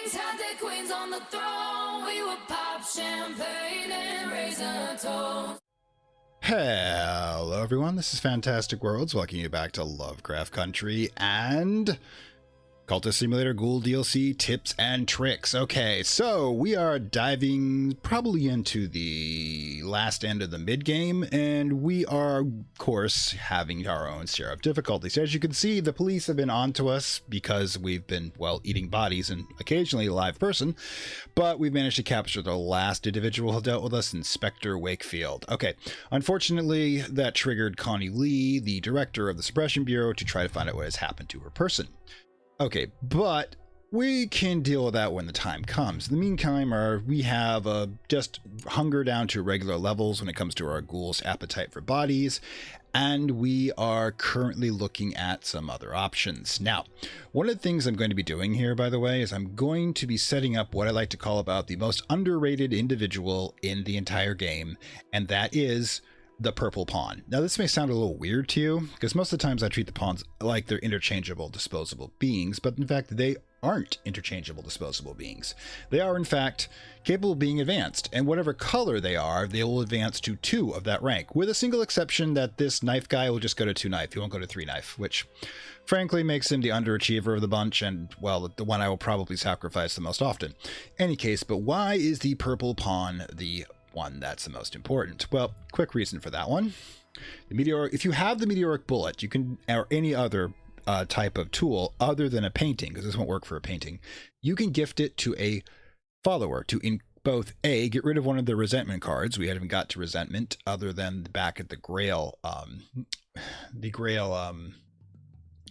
kings had their queens on the throne. We would pop champagne and raise a toast. Hello everyone, this is Fantastic Worlds, welcoming you back to Lovecraft Country and Cultist Simulator Ghoul DLC tips and tricks. Okay, so we are diving probably into the last end of the mid-game, and we are, of course, having our own share of difficulties. As you can see, the police have been onto us because we've been, well, eating bodies and occasionally a live person, but we've managed to capture the last individual who dealt with us, Inspector Wakefield. Okay, unfortunately, that triggered Connie Lee, the director of the Suppression Bureau, to try to find out what has happened to her person. Okay, but we can deal with that when the time comes. In the meantime, we have just hunger down to regular levels when it comes to our ghoul's appetite for bodies, and we are currently looking at some other options. Now, one of the things I'm going to be doing here, by the way, is I'm going to be setting up what I like to call about the most underrated individual in the entire game, and that is the purple pawn. Now, this may sound a little weird to you, because most of the times I treat the pawns like they're interchangeable, disposable beings, but in fact, they aren't interchangeable, disposable beings. They are, in fact, capable of being advanced, and whatever color they are, they will advance to 2 of that rank, with a single exception that this knife guy will just go to 2 knife. He won't go to 3 knife, which frankly makes him the underachiever of the bunch, and, well, the one I will probably sacrifice the most often. Any case, but why is the purple pawn the one that's the most important? Well, quick reason for that one. The meteoric, if you have the meteoric bullet, you can, or any other type of tool other than a painting, because this won't work for a painting, you can gift it to a follower to both A, get rid of one of the resentment cards. We haven't got to resentment other than back at the Grail,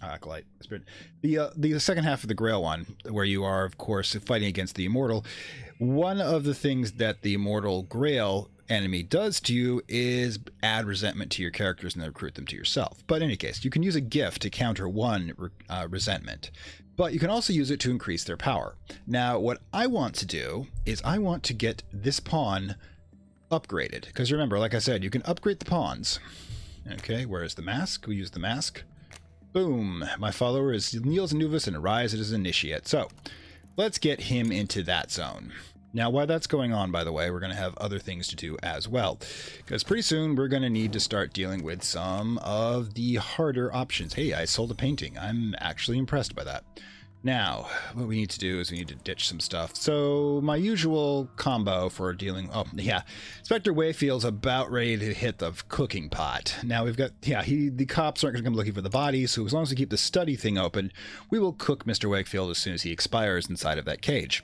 acolyte spirit, the second half of the Grail one, where you are, of course, fighting against the immortal. One of the things that the immortal Grail enemy does to you is add resentment to your characters and then recruit them to yourself. But in any case, you can use a gift to counter one resentment, but you can also use it to increase their power. Now, what I want to do is I want to get this pawn upgraded, because remember, like I said, you can upgrade the pawns. Okay, where is the mask? We use the mask. Boom! My follower is Niels Anubis and Arise as Initiate. So let's get him into that zone. Now, while that's going on, by the way, we're going to have other things to do as well, because pretty soon we're going to need to start dealing with some of the harder options. Hey, I sold a painting. I'm actually impressed by that. Now, what we need to do is we need to ditch some stuff. So my usual combo for dealing... Oh, yeah. Inspector Wayfield's about ready to hit the cooking pot. Now we've got... Yeah, the cops aren't going to come looking for the body, so as long as we keep the study thing open, we will cook Mr. Wakefield as soon as he expires inside of that cage,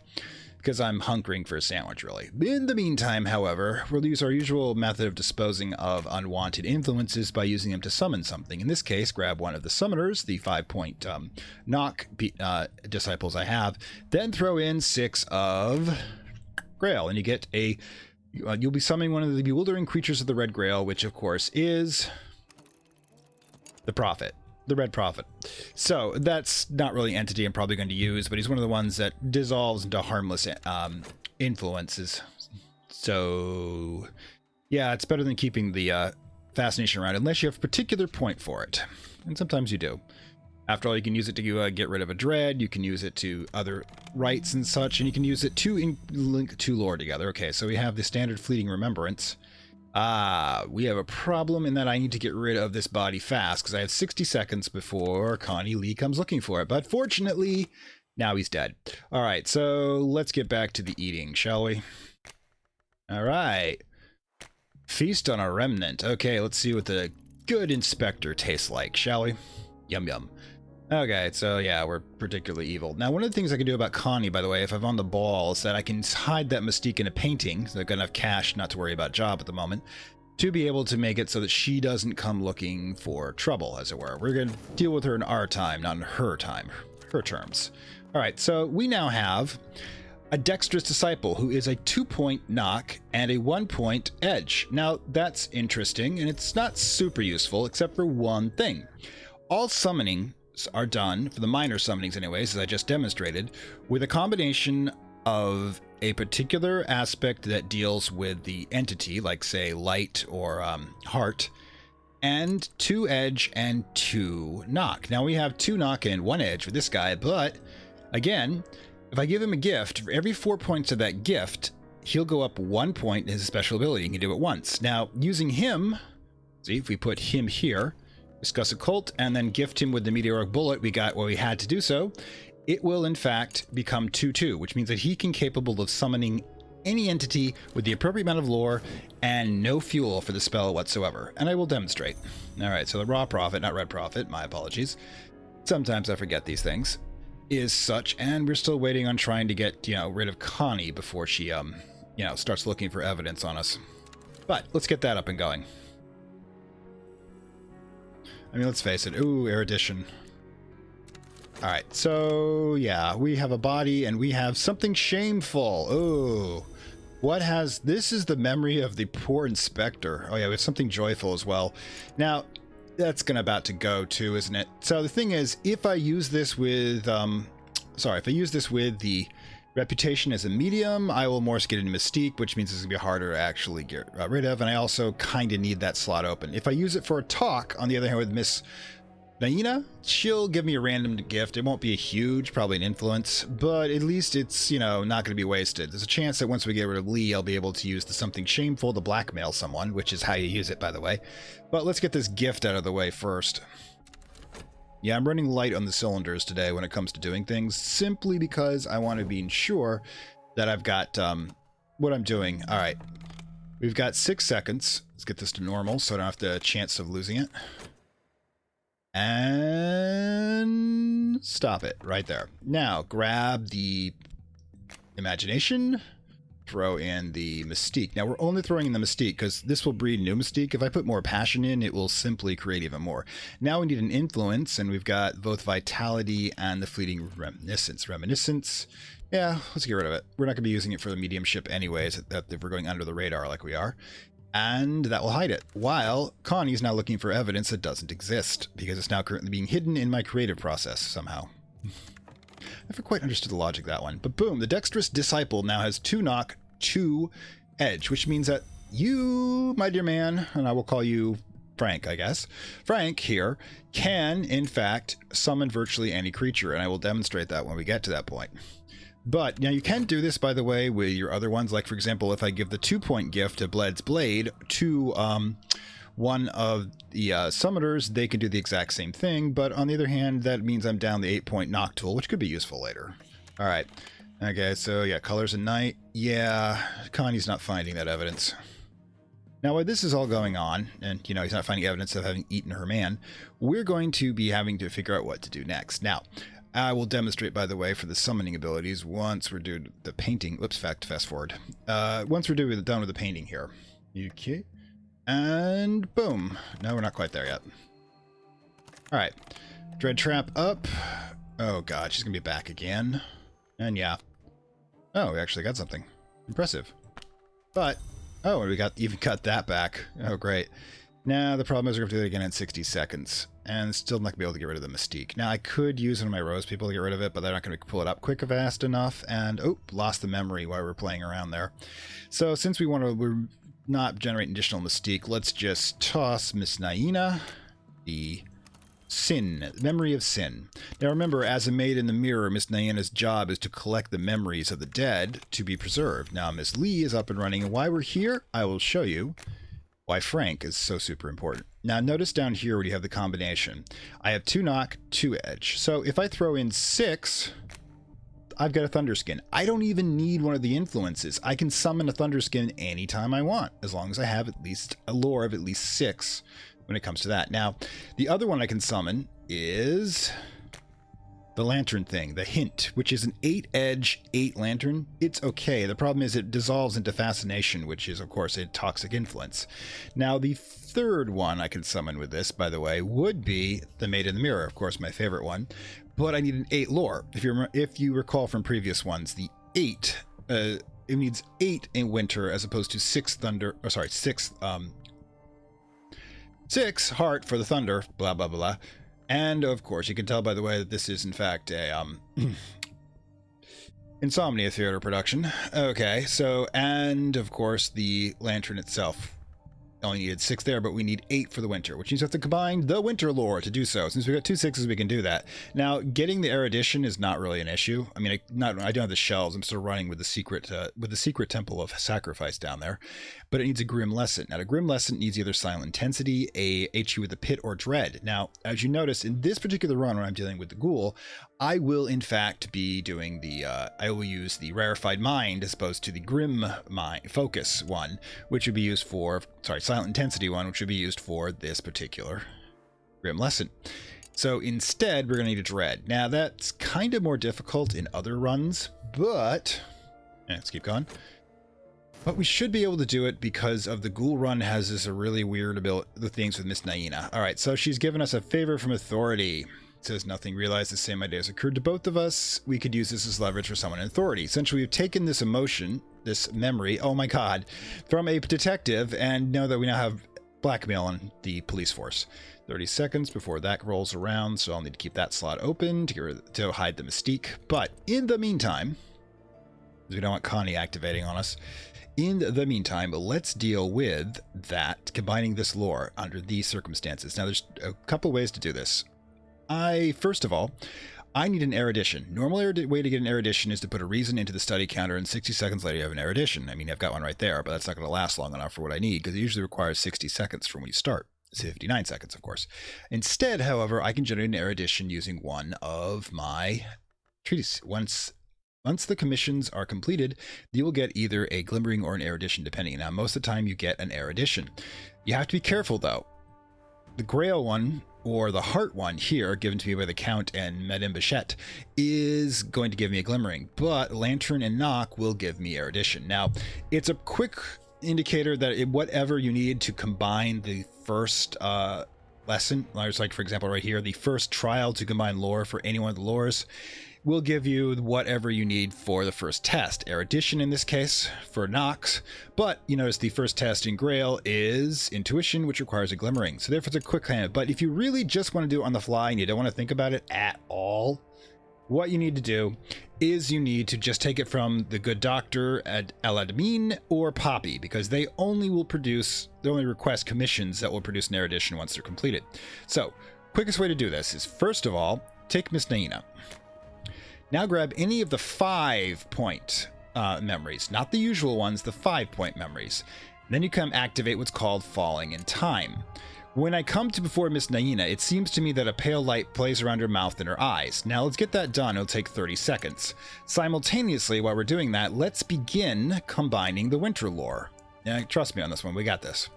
because I'm hunkering for a sandwich, really. In the meantime, however, we'll use our usual method of disposing of unwanted influences by using them to summon something. In this case, grab one of the summoners, the 5-point knock disciples I have, then throw in 6 of Grail, and you get a... you'll be summoning one of the bewildering creatures of the Red Grail, which, of course, is the Prophet. The Red Prophet. So that's not really an entity I'm probably going to use, but he's one of the ones that dissolves into harmless influences. So yeah, it's better than keeping the fascination around, unless you have a particular point for it, and sometimes you do. After all, you can use it to get rid of a dread, you can use it to other rites and such, and you can use it to link 2 lore together. Okay, so we have the standard fleeting remembrance. We have a problem in that I need to get rid of this body fast, because I have 60 seconds before Connie Lee comes looking for it. But fortunately, now he's dead. All right, so let's get back to the eating, shall we? All right. Feast on a remnant. Okay, let's see what the good inspector tastes like, shall we? Yum, yum. Okay, so yeah, we're particularly evil. Now, one of the things I can do about Connie, by the way, if I'm on the ball, is that I can hide that mystique in a painting, so I've got enough cash not to worry about job at the moment, to be able to make it so that she doesn't come looking for trouble, as it were. We're going to deal with her in our time, not in her time, her terms. All right, so we now have a dexterous disciple who is a 2-point knock and a 1-point edge. Now, that's interesting, and it's not super useful, except for one thing. All summoning are done, for the minor summonings anyways, as I just demonstrated, with a combination of a particular aspect that deals with the entity, like say light or heart, and 2 edge and 2 knock. Now we have 2 knock and 1 edge for this guy, but again, If I give him a gift, for every 4 points of that gift, he'll go up 1 point in his special ability. He can do it once. Now, using him, see, if we put him here, discuss occult, and then gift him with the meteoric bullet we got where we had to do so, it will in fact become 2/2, which means that he can capable of summoning any entity with the appropriate amount of lore and no fuel for the spell whatsoever. And I will demonstrate. All right, so the raw profit, not red profit, my apologies. Sometimes I forget these things, is such, and we're still waiting on trying to get, rid of Connie before she, starts looking for evidence on us. But let's get that up and going. I mean, let's face it. Ooh, erudition. All right, so yeah, we have a body and we have something shameful. Ooh, this is the memory of the poor inspector. Oh yeah, we have something joyful as well. Now, that's about to go too, isn't it? So the thing is, if I use this with, the reputation as a medium, I will more get into mystique, which means it's gonna be harder to actually get rid of, and I also kind of need that slot open. If I use it for a talk, on the other hand, with Miss Naina, she'll give me a random gift. It won't be a huge, probably an influence, but at least it's, not going to be wasted. There's a chance that once we get rid of Lee, I'll be able to use the something shameful to blackmail someone, which is how you use it, by the way. But let's get this gift out of the way first. Yeah, I'm running light on the cylinders today when it comes to doing things, simply because I want to be sure that I've got what I'm doing. All right, we've got 6 seconds. Let's get this to normal so I don't have the chance of losing it. And stop it right there. Now grab the imagination, throw in the mystique. Now we're only throwing in the mystique because this will breed new mystique. If I put more passion in, it will simply create even more. Now we need an influence, and we've got both vitality and the fleeting reminiscence. Yeah, let's get rid of it. We're not going to be using it for the mediumship anyways, if we're going under the radar like we are. And that will hide it, while Connie's now looking for evidence that doesn't exist, because it's now currently being hidden in my creative process somehow. Never quite understood the logic of that one. But boom, the dexterous disciple now has 2 knock, 2 edge, which means that you, my dear man, and I will call you Frank, I guess. Frank here can, in fact, summon virtually any creature, and I will demonstrate that when we get to that point. But now you can do this, by the way, with your other ones. Like, for example, if I give the 2-point gift to Bled's Blade to one of the summoners, they can do the exact same thing. But on the other hand, that means I'm down the 8-point knock tool, which could be useful later. All right. Okay, so yeah, colors at night. Yeah, Connie's not finding that evidence. Now, while this is all going on, and, he's not finding evidence of having eaten her man, we're going to be having to figure out what to do next. Now, I will demonstrate, by the way, for the summoning abilities once we're done the painting. Whoops, fast forward. Once we're done with the painting here. Okay. And boom. No, we're not quite there yet. All right. Dread Trap up. Oh, God. She's going to be back again. And yeah. Oh, we actually got something. Impressive. But, oh, we even got that back. Oh, great. Now, the problem is we're going to do it again in 60 seconds. And still not going to be able to get rid of the mystique. Now, I could use one of my rose people to get rid of it, but they're not going to pull it up quick fast enough. And, oh, lost the memory while we're playing around there. So, since we're not generating additional mystique, let's just toss Miss Naina the sin, memory of sin. Now, remember, as a maid in the mirror, Miss Naina's job is to collect the memories of the dead to be preserved. Now, Miss Lee is up and running, and why we're here, I will show you why Frank is so super important. Now, notice down here where you have the combination. I have 2 knock, 2 edge. So if I throw in 6, I've got a Thunderskin. I don't even need one of the influences. I can summon a Thunderskin anytime I want, as long as I have at least a lore of at least 6 when it comes to that. Now, the other one I can summon is the lantern thing, the hint, which is an 8 edge, 8 lantern. It's okay. The problem is it dissolves into fascination, which is, of course, a toxic influence. Now, the third one I can summon with this, by the way, would be the Maid in the Mirror, of course, my favorite one. But I need an 8 lore. If you recall from previous ones, the 8, it needs 8 in winter as opposed to 6 thunder, or sorry, 6 heart for the thunder, blah, blah, blah. And, of course, you can tell by the way that this is, in fact, a Insomnia Theater production. Okay, so, and, of course, the lantern itself. only needed 6 there, but we need 8 for the winter, which means we have to combine the winter lore to do so. Since we got 2 6s, we can do that. Now, getting the erudition is not really an issue. I mean, I don't have the shells. I'm still running with the secret temple of sacrifice down there, but it needs a grim lesson. Now, a grim lesson needs either silent intensity, a HU with the pit, or dread. Now, as you notice in this particular run, when I'm dealing with the ghoul, I will in fact be doing I will use the rarefied mind as opposed to the grim mind focus one, which would be used for silent intensity one, which would be used for this particular grim lesson. So instead, we're going to need a dread. Now, that's kind of more difficult in other runs, but let's keep going. But we should be able to do it because of the ghoul run has this really weird ability, the things with Miss Naina. All right, so she's given us a favor from authority. It says nothing realized, the same idea has occurred to both of us. We could use this as leverage for someone in authority. Essentially, we've taken this emotion, this memory, oh my god, from a detective and know that we now have blackmail on the police force. 30 seconds before that rolls around, so I'll need to keep that slot open to hide the mystique. But in the meantime, because we don't want Connie activating on us, in the meantime, let's deal with that, combining this lore under these circumstances. Now, there's a couple ways to do this. First of all, I need an erudition. Normal way to get an erudition is to put a reason into the study counter, and 60 seconds later you have an erudition. I mean, I've got one right there, but that's not going to last long enough for what I need, because it usually requires 60 seconds from when you start. It's 59 seconds, of course. Instead, however, I can generate an erudition using one of my treatises. Once the commissions are completed, you will get either a glimmering or an erudition, depending. Now, most of the time you get an erudition. You have to be careful, though. The Grail one, or the Heart one here, given to me by the Count and Madame Bichette, is going to give me a glimmering, but Lantern and Knock will give me erudition. Now, it's a quick indicator that whatever you need to combine the first lesson, like for example right here, the first trial to combine lore for any one of the lores, will give you whatever you need for the first test. Erudition in this case for Nox, but you notice the first test in Grail is Intuition, which requires a glimmering. So therefore it's a quick hand. But if you really just want to do it on the fly and you don't want to think about it at all, what you need to do is you need to just take it from the good doctor at Aladamine or Poppy, because they only request commissions that will produce an erudition once they're completed. So quickest way to do this is, first of all, take Miss Naina. Now grab any of the 5-point memories, not the usual ones, the 5-point memories. Then you come activate what's called Falling in Time. When I come to before Miss Naina, it seems to me that a pale light plays around her mouth and her eyes. Now let's get that done. It'll take 30 seconds. Simultaneously, while we're doing that, let's begin combining the winter lore. Yeah, trust me on this one, we got this.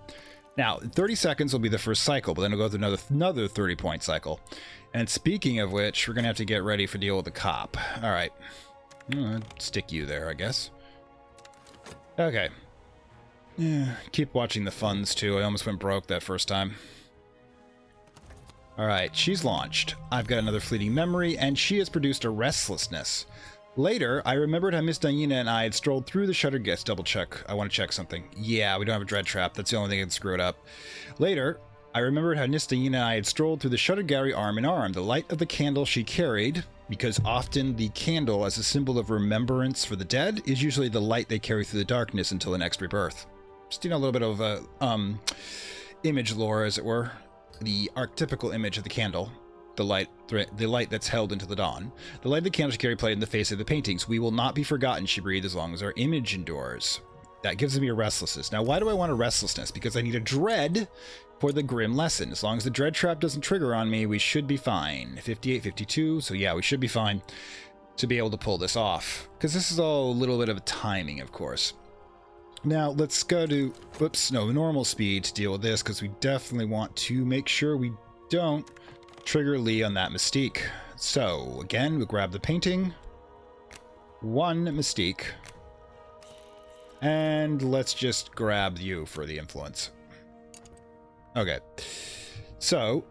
Now, 30 seconds will be the first cycle, but then we'll go through another 30-point cycle. And speaking of which, we're going to have to get ready for deal with the cop. All right. Stick you there, I guess. Okay. Yeah, keep watching the funds, too. I almost went broke that first time. All right, she's launched. I've got another fleeting memory, and she has produced a restlessness. Later, I remembered how Miss Diana and I had strolled through the shutter guest. Double check. I want to check something. Yeah, we don't have a dread trap. That's the only thing that can screw it up. Later, I remembered how Miss Diana and I had strolled through the shutter gallery arm in arm. The light of the candle she carried, because often the candle as a symbol of remembrance for the dead, is usually the light they carry through the darkness until the next rebirth. Just, a little bit of image lore, as it were. The archetypical image of the candle. The light that's held into the dawn. The light of the candle she carried played in the face of the paintings. We will not be forgotten, she breathed, as long as our image endures. That gives me a restlessness. Now, why do I want a restlessness? Because I need a dread for the grim lesson. As long as the dread trap doesn't trigger on me, we should be fine. 58, 52, so yeah, we should be fine to be able to pull this off. Because this is all a little bit of timing, of course. Now, let's go to, normal speed to deal with this, because we definitely want to make sure we don't trigger Lee on that mystique. So, again, we'll grab the painting. One mystique. And let's just grab you for the influence. Okay. So,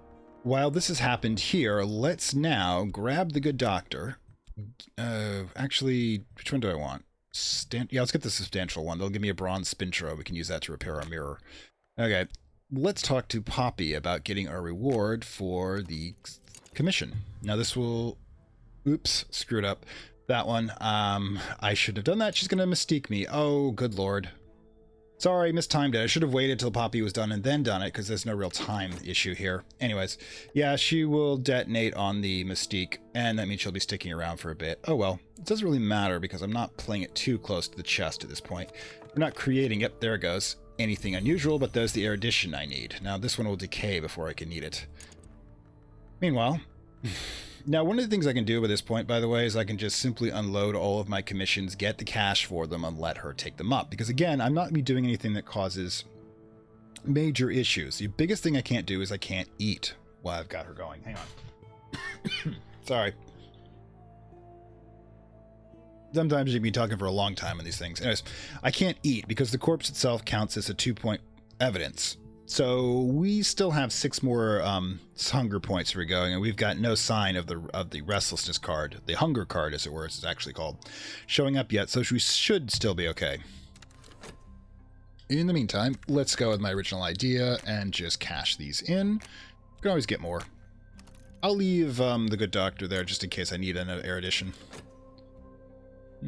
while this has happened here, let's now grab the good doctor. Actually, which one do I want? Yeah, let's get the substantial one. They'll give me a bronze spintro. We can use that to repair our mirror. Okay. Let's talk to Poppy about getting our reward for the commission. Now this will... Oops, screwed up. That one. I should have done that. She's going to mystique me. Oh, good lord. Sorry, mistimed it. I should have waited till Poppy was done and then done it, because there's no real time issue here. Anyways, yeah, she will detonate on the Mystique, and that means she'll be sticking around for a bit. Oh well, it doesn't really matter, because I'm not playing it too close to the chest at this point. We're not creating, yep, there it goes, anything unusual, but there's the erudition I need. Now, this one will decay before I can need it. Meanwhile... Now, one of the things I can do at this point, by the way, is I can just simply unload all of my commissions, get the cash for them, and let her take them up. Because, again, I'm not going to be doing anything that causes major issues. The biggest thing I can't do is I can't eat while I've got her going. Hang on. Sorry. Sometimes you've been talking for a long time on these things. Anyways, I can't eat because the corpse itself counts as a 2-point evidence. So we still have 6 more hunger points for going, and we've got no sign of the restlessness card, the hunger card, as it were, as it's actually called, showing up yet. So we should still be okay. In the meantime, let's go with my original idea and just cash these in. We can always get more. I'll leave the good doctor there just in case I need an erudition. I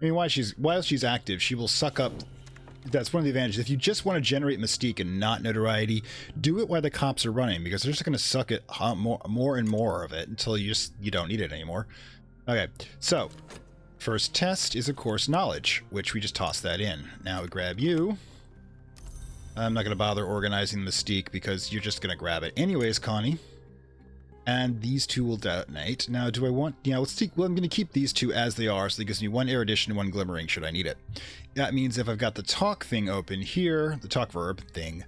mean, while she's active, she will suck up. That's one of the advantages. If you just want to generate mystique and not notoriety, do it while the cops are running, because they're just going to suck it more and more of it until you don't need it anymore. Okay, so first test is, of course, knowledge, which we just toss that in. Now we grab you. I'm not going to bother organizing mystique because you're just going to grab it anyways, Connie. And these 2 will detonate. Now, do I want... Yeah, let's see. Well, I'm going to keep these 2 as they are, so it gives me 1 erudition and 1 glimmering should I need it. That means if I've got the talk thing open here, the talk verb thing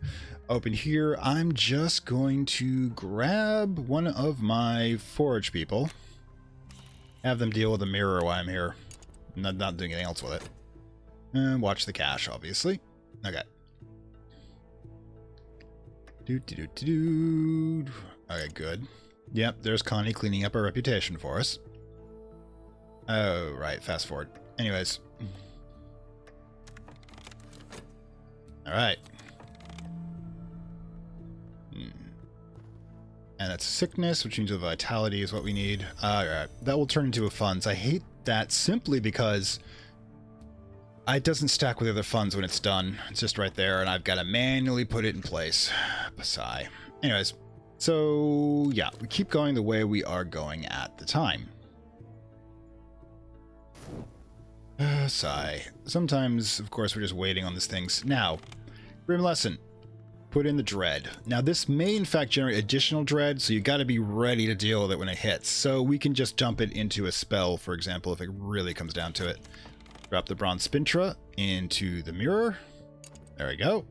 open here, I'm just going to grab one of my forge people. Have them deal with the mirror while I'm here. I'm not doing anything else with it. And watch the cache, obviously. Okay. Okay, good. Yep, there's Connie cleaning up our reputation for us. Oh, right, fast forward. Anyways. Alright. And that's sickness, which means the vitality is what we need. Alright, that will turn into a funds. I hate that simply because it doesn't stack with other funds when it's done. It's just right there, and I've got to manually put it in place. Sigh. Anyways. So, yeah, we keep going the way we are going at the time. Sigh. Sometimes, of course, we're just waiting on these things. Now, Grim Lesson. Put in the dread. Now, this may, in fact, generate additional dread, so you got to be ready to deal with it when it hits. So we can just dump it into a spell, for example, if it really comes down to it. Drop the Bronze Spintra into the mirror. There we go.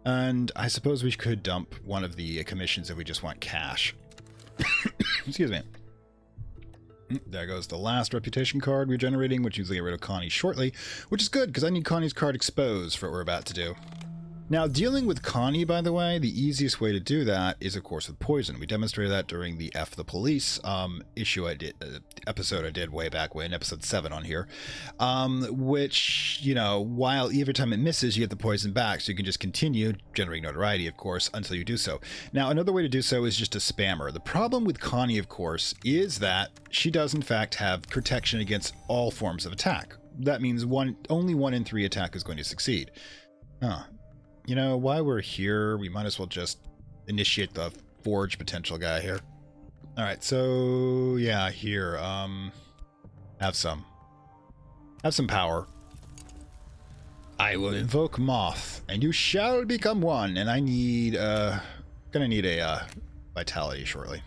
And I suppose we could dump one of the commissions if we just want cash. Excuse me. There goes the last reputation card we're generating, which means we'll get rid of Connie shortly, which is good because I need Connie's card exposed for what we're about to do. Now, dealing with Connie, by the way, the easiest way to do that is, of course, with poison. We demonstrated that during the F the Police episode I did way back when, episode 7 on here, which, you know, while every time it misses, you get the poison back, so you can just continue generating notoriety, of course, until you do so. Now, another way to do so is just to spam her. The problem with Connie, of course, is that she does, in fact, have protection against all forms of attack. That means only 1 in 3 attack is going to succeed. You know, while we're here, we might as well just initiate the forge potential guy here. Alright, so yeah, here, have some power. I will invoke Moth, and you shall become one, and I need, gonna need a vitality shortly.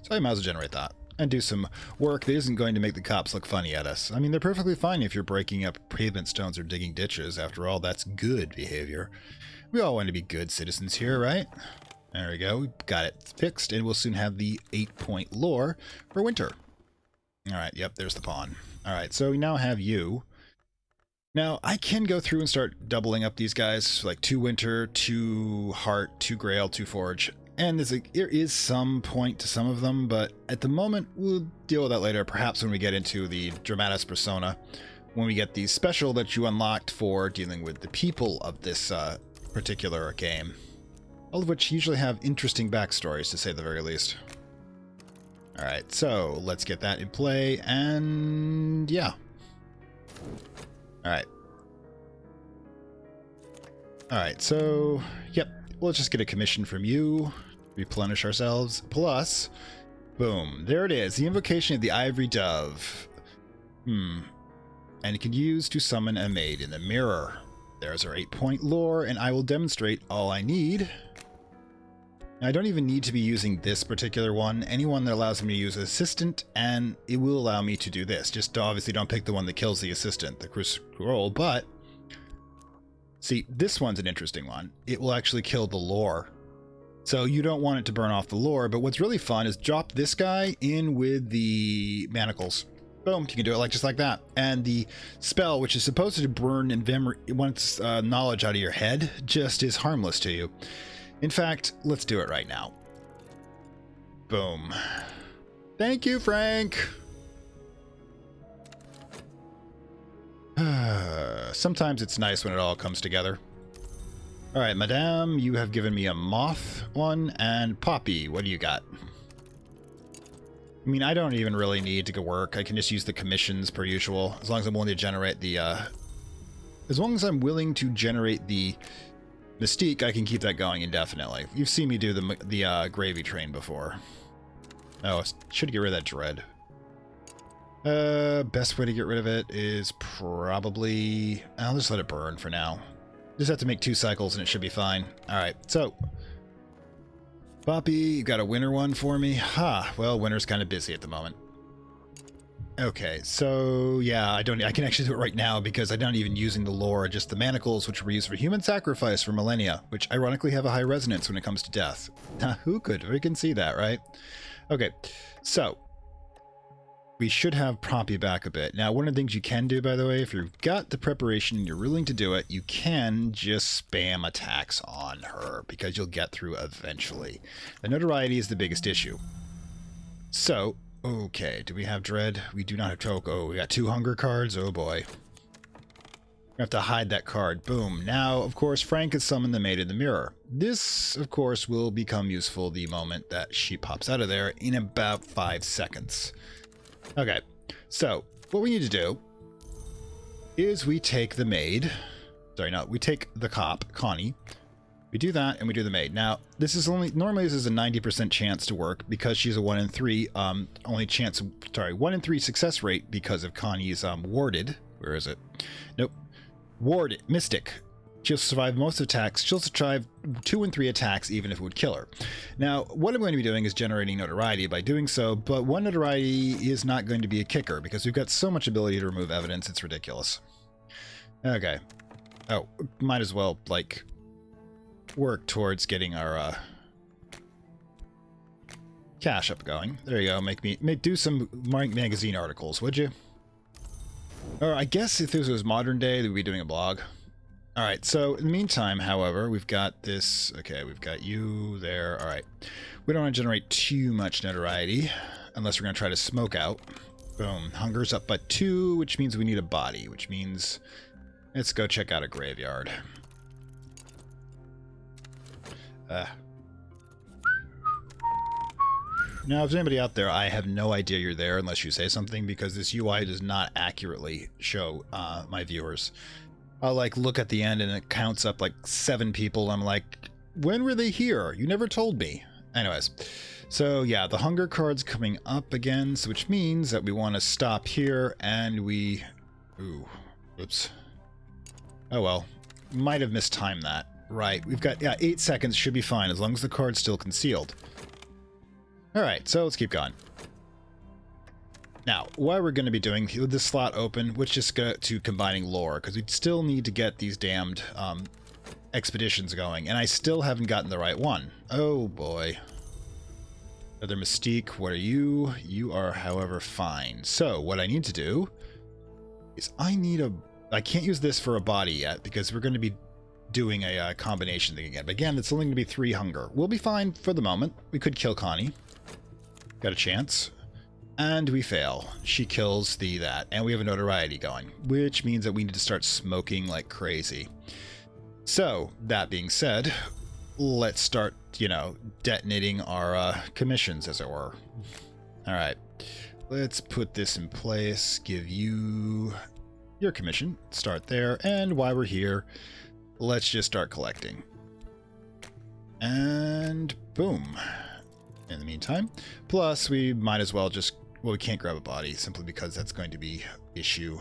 So I might as well generate that. And do some work that isn't going to make the cops look funny at us. I mean, they're perfectly fine if you're breaking up pavement stones or digging ditches. After all, that's good behavior. We all want to be good citizens here, right? There we go. We got it fixed, and we'll soon have the 8-point lore for winter. All right, yep, there's the pawn. All right, so we now have you. Now, I can go through and start doubling up these guys, like 2 winter, 2 heart, 2 grail, 2 forge. And there is some point to some of them, but at the moment, we'll deal with that later, perhaps when we get into the Dramatis Persona, when we get the special that you unlocked for dealing with the people of this particular game. All of which usually have interesting backstories, to say the very least. All right, so let's get that in play, and yeah. All right. All right, so, yep, let's just get a commission from you, replenish ourselves, plus, boom, there it is, the invocation of the Ivory Dove. And it can use to summon a maid in the mirror. There's our 8-point lore, and I will demonstrate all I need. Now, I don't even need to be using this particular one. Anyone that allows me to use assistant, and it will allow me to do this. Just obviously don't pick the one that kills the assistant, the scroll, but see, this one's an interesting one. It will actually kill the lore. So you don't want it to burn off the lore, but what's really fun is drop this guy in with the manacles. Boom, you can do it just like that. And the spell, which is supposed to burn once knowledge out of your head, just is harmless to you. In fact, let's do it right now. Boom. Thank you, Frank. Sometimes it's nice when it all comes together. All right, Madame, you have given me a moth one, and Poppy, what do you got? I mean, I don't even really need to go work. I can just use the commissions per usual, as long as I'm willing to generate the, as long as I'm willing to generate the mystique, I can keep that going indefinitely. You've seen me do the gravy train before. Oh, I should get rid of that dread. Best way to get rid of it is probably, I'll just let it burn for now. Just have to make 2 cycles and it should be fine. All right, so Poppy, you got a winter one for me? Well, winter's kind of busy at the moment. Okay, so yeah, I can actually do it right now because I'm not even using the lore, just the manacles, which were used for human sacrifice for millennia, which ironically have a high resonance when it comes to death. Who could? We can see that, right? Okay, so we should have Poppy back a bit. Now, one of the things you can do, by the way, if you've got the preparation and you're willing to do it, you can just spam attacks on her because you'll get through eventually. The notoriety is the biggest issue. So, okay, do we have Dread? We do not have Choke. Oh, we got 2 hunger cards. Oh boy. We have to hide that card. Boom. Now, of course, Frank has summoned the Maid in the Mirror. This, of course, will become useful the moment that she pops out of there in about 5 seconds. Okay, so what we need to do is we take the maid. Sorry, no, we take the cop, Connie. We do that and we do the maid. Now, this is normally this is a 90% chance to work because she's a 1 in 3, 1 in 3 success rate because of Connie's warded. Where is it? Nope. Warded, Mystic. She'll survive most attacks. She'll survive 2 and 3 attacks even if it would kill her. Now, what I'm going to be doing is generating notoriety by doing so, but 1 notoriety is not going to be a kicker because we've got so much ability to remove evidence, it's ridiculous. Okay. Oh, might as well, work towards getting our cash up going. There you go. Do some magazine articles, would you? Or I guess if this was modern day, we'd be doing a blog. All right, so in the meantime, however, we've got this. Okay, we've got you there. All right. We don't want to generate too much notoriety unless we're going to try to smoke out. Boom. Hunger's up by 2, which means we need a body, which means let's go check out a graveyard. Now, if there's anybody out there, I have no idea you're there unless you say something because this UI does not accurately show my viewers. I'll look at the end and it counts up 7 people. I'm like, when were they here? You never told me. Anyways, so yeah, the hunger card's coming up again, so which means that we want to stop here and we... Ooh, oops. Oh well, might have mistimed that. Right, we've got, 8 seconds should be fine as long as the card's still concealed. Alright, so let's keep going. Now, what we're going to be doing with this slot open, let's just go to combining lore, because we still need to get these damned expeditions going, and I still haven't gotten the right one. Oh boy. Another Mystique, what are you? You are, however, fine. So, what I need to do is I can't use this for a body yet, because we're going to be doing a combination thing again. But again, it's only going to be 3 hunger. We'll be fine for the moment. We could kill Connie. Got a chance. And we fail. She kills that. And we have a notoriety going, which means that we need to start smoking like crazy. So, that being said, let's start, detonating our commissions, as it were. All right. Let's put this in place. Give you your commission. Start there. And while we're here, let's just start collecting. And boom. In the meantime, plus we might as well just, well, we can't grab a body simply because that's going to be issue.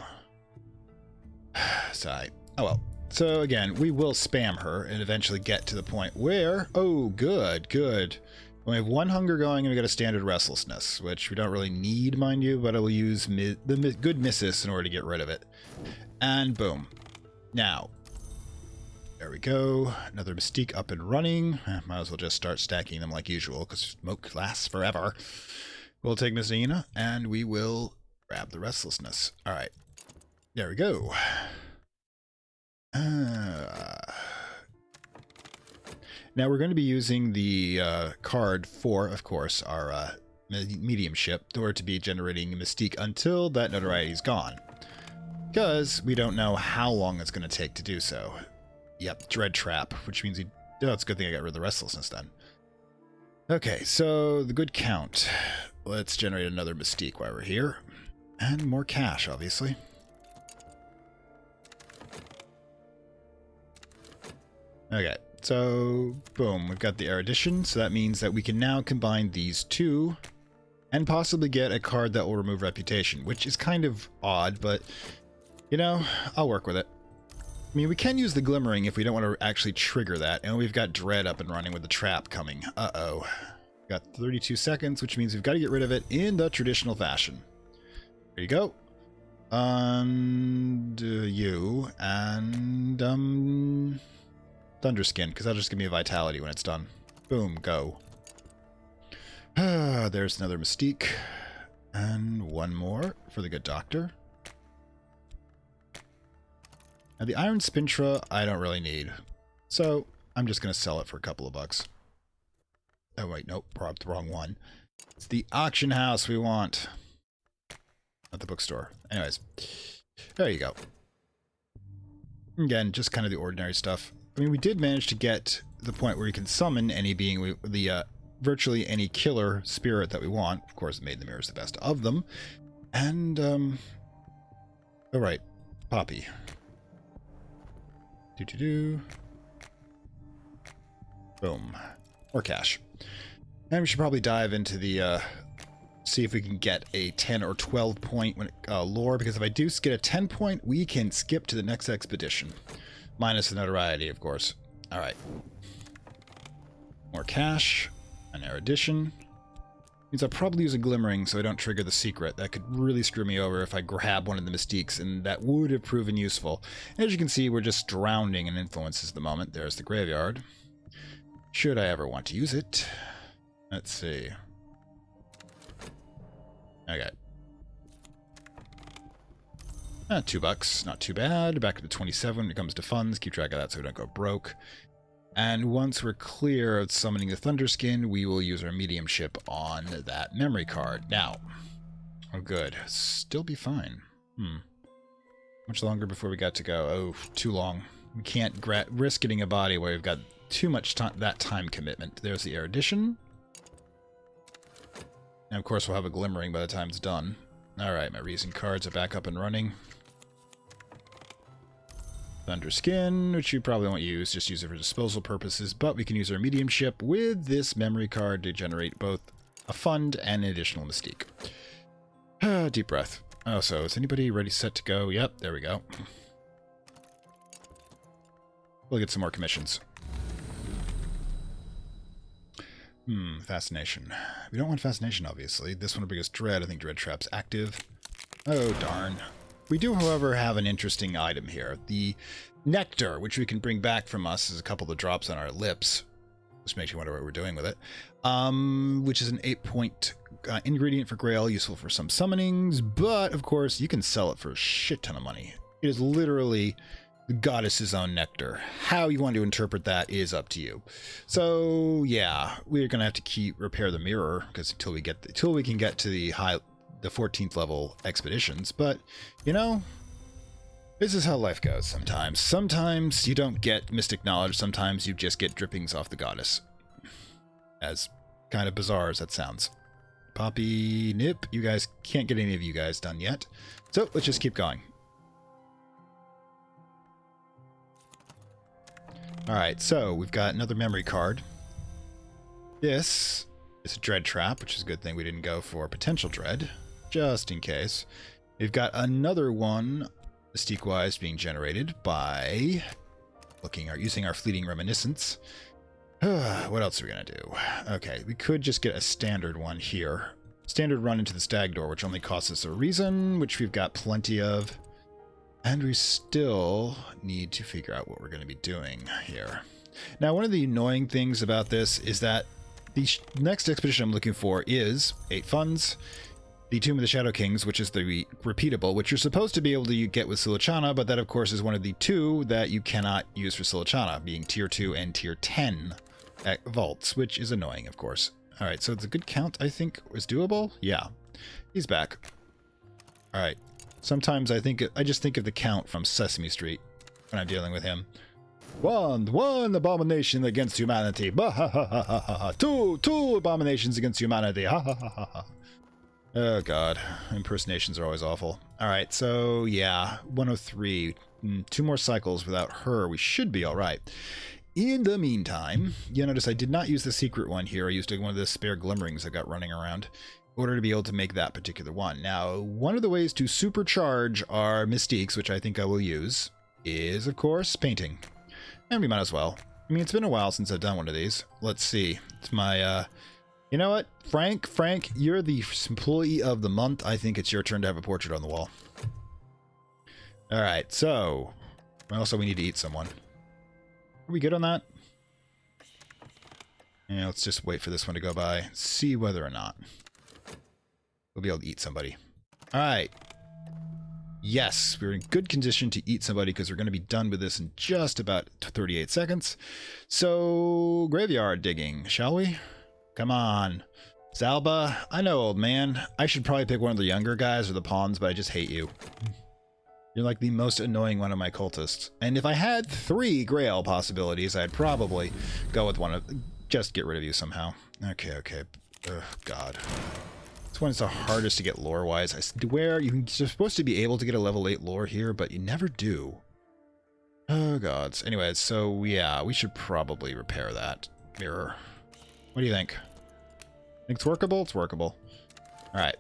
Sigh. Oh well. So again, we will spam her and eventually get to the point where, oh, good, good. We have one hunger going and we got a standard restlessness, which we don't really need, mind you, but I will use the good missus in order to get rid of it. And boom. Now, there we go. Another Mystique up and running. Might as well just start stacking them like usual, because smoke lasts forever. We'll take Miss Nina, and we will grab the restlessness. All right. There we go. Now we're going to be using the card for, of course, our mediumship in order to be generating Mystique until that notoriety is gone. Because we don't know how long it's going to take to do so. Yep, Dread Trap, which means it's a good thing I got rid of the restlessness then. Okay, so the good count. Let's generate another Mystique while we're here. And more cash, obviously. Okay, so boom, we've got the erudition, so that means that we can now combine these two and possibly get a card that will remove reputation, which is kind of odd, but, you know, I'll work with it. I mean, we can use the glimmering if we don't want to actually trigger that, and we've got Dread up and running with the trap coming. Uh-oh. Got 32 seconds, which means we've got to get rid of it in the traditional fashion. There you go. And you, and, Thunderskin, because that'll just give me a vitality when it's done. Boom, go. There's another Mystique. And one more for the good doctor. Now the Iron Spintra I don't really need. So I'm just going to sell it for a couple of bucks. Oh wait, nope, probably the wrong one. It's the auction house we want. Not the bookstore. Anyways, there you go. Again, just kind of the ordinary stuff. I mean, we did manage to get to the point where you can summon any being, virtually any killer spirit that we want. Of course, Made in the Mirror is the best of them. And, all right, Poppy. Boom. More cash. And we should probably dive into the, see if we can get a 10 or 12 point lore, because if I do get a 10 point, we can skip to the next expedition. Minus the notoriety, of course. Alright. More cash. An erudition. Means I'll probably use a glimmering so I don't trigger the secret. That could really screw me over if I grab one of the Mystiques, and that would have proven useful. And as you can see, we're just drowning in influences at the moment. There's the graveyard. Should I ever want to use it? Let's see. Okay. $2, not too bad. Back to the 27 when it comes to funds. Keep track of that so we don't go broke. And once we're clear of summoning the Thunderskin, we will use our mediumship on that memory card. Now, oh good, still be fine. Much longer before we got to go. Oh, too long. We can't risk getting a body where we've got too much that time commitment. There's the erudition. And of course we'll have a glimmering by the time it's done. Alright, my reason cards are back up and running. Thunderskin, which you probably won't use, just use it for disposal purposes, but we can use our mediumship with this memory card to generate both a fund and an additional Mystique. Deep breath. Oh, so is anybody ready, set to go? Yep, there we go. We'll get some more commissions. Fascination. We don't want fascination, obviously. This one will bring us Dread. I think Dread Trap's active. Oh, darn. We do, however, have an interesting item here. The nectar, which we can bring back from us, is a couple of drops on our lips. Just makes you wonder what we're doing with it. Which is an 8-point ingredient for Grail, useful for some summonings, but, of course, you can sell it for a shit ton of money. It is literally the goddess's own nectar. How you want to interpret that is up to you. So, yeah, we're going to have to repair the mirror, because until we can get to the 14th level expeditions. But, you know, this is how life goes sometimes. Sometimes you don't get mystic knowledge, sometimes you just get drippings off the goddess. As kind of bizarre as that sounds. Poppy, Nip. You guys can't get any of you guys done yet. So let's just keep going. Alright, so we've got another memory card. This is a dread trap, which is a good thing we didn't go for potential dread, just in case. We've got another one, mystique-wise, being generated by using our fleeting reminiscence. What else are we going to do? Okay, we could just get a standard one here. Standard run into the stag door, which only costs us a reason, which we've got plenty of. And we still need to figure out what we're going to be doing here. Now, one of the annoying things about this is that the next expedition I'm looking for is 8 funds, the Tomb of the Shadow Kings, which is the repeatable, which you're supposed to be able to get with Silichana, but that, of course, is one of the 2 that you cannot use for Silichana, being Tier 2 and Tier 10 vaults, which is annoying, of course. All right, so it's a good count, I think, is doable. Yeah, he's back. All right. Sometimes I just think of the count from Sesame Street when I'm dealing with him. One abomination against humanity. Bah, ha, ha, ha, ha, ha. Two abominations against humanity. Ha, ha, ha, ha, ha. Oh, God. Impersonations are always awful. All right, so, yeah, 103. 2 more cycles without her. We should be all right. In the meantime, you notice I did not use the secret one here. I used one of the spare glimmerings I got running around in order to be able to make that particular one. Now, one of the ways to supercharge our mystiques, which I think I will use, is, of course, painting. And we might as well. I mean, it's been a while since I've done one of these. Let's see. It's my, you know what? Frank, you're the employee of the month. I think it's your turn to have a portrait on the wall. All right, so also we need to eat someone. Are we good on that? Yeah, let's just wait for this one to go by. See whether or not we'll be able to eat somebody. All right. Yes, we're in good condition to eat somebody because we're going to be done with this in just about 38 seconds. So, graveyard digging, shall we? Come on. Zalba, I know, old man. I should probably pick one of the younger guys or the pawns, but I just hate you. You're like the most annoying one of my cultists. And if I had 3 Grail possibilities, I'd probably go with one of... Just get rid of you somehow. Okay. Oh, God. This one's the hardest to get lore-wise. I swear you're supposed to be able to get a level 8 lore here, but you never do. Oh, gods. Anyways, so, yeah, we should probably repair that mirror. What do you think? Think it's workable? It's workable. All right.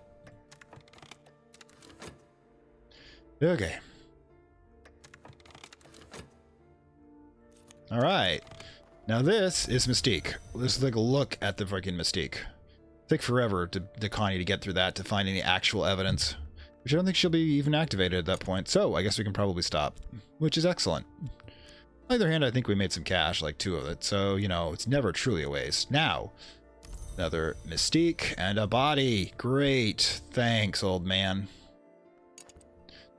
Okay. All right. Now this is Mystique. Let's take a look at the freaking Mystique. Take forever to Connie to get through that to find any actual evidence, which I don't think she'll be even activated at that point. So I guess we can probably stop, which is excellent. On the other hand, I think we made some cash, like 2 of it. So, you know, it's never truly a waste. Now, another Mystique and a body. Great. Thanks, old man.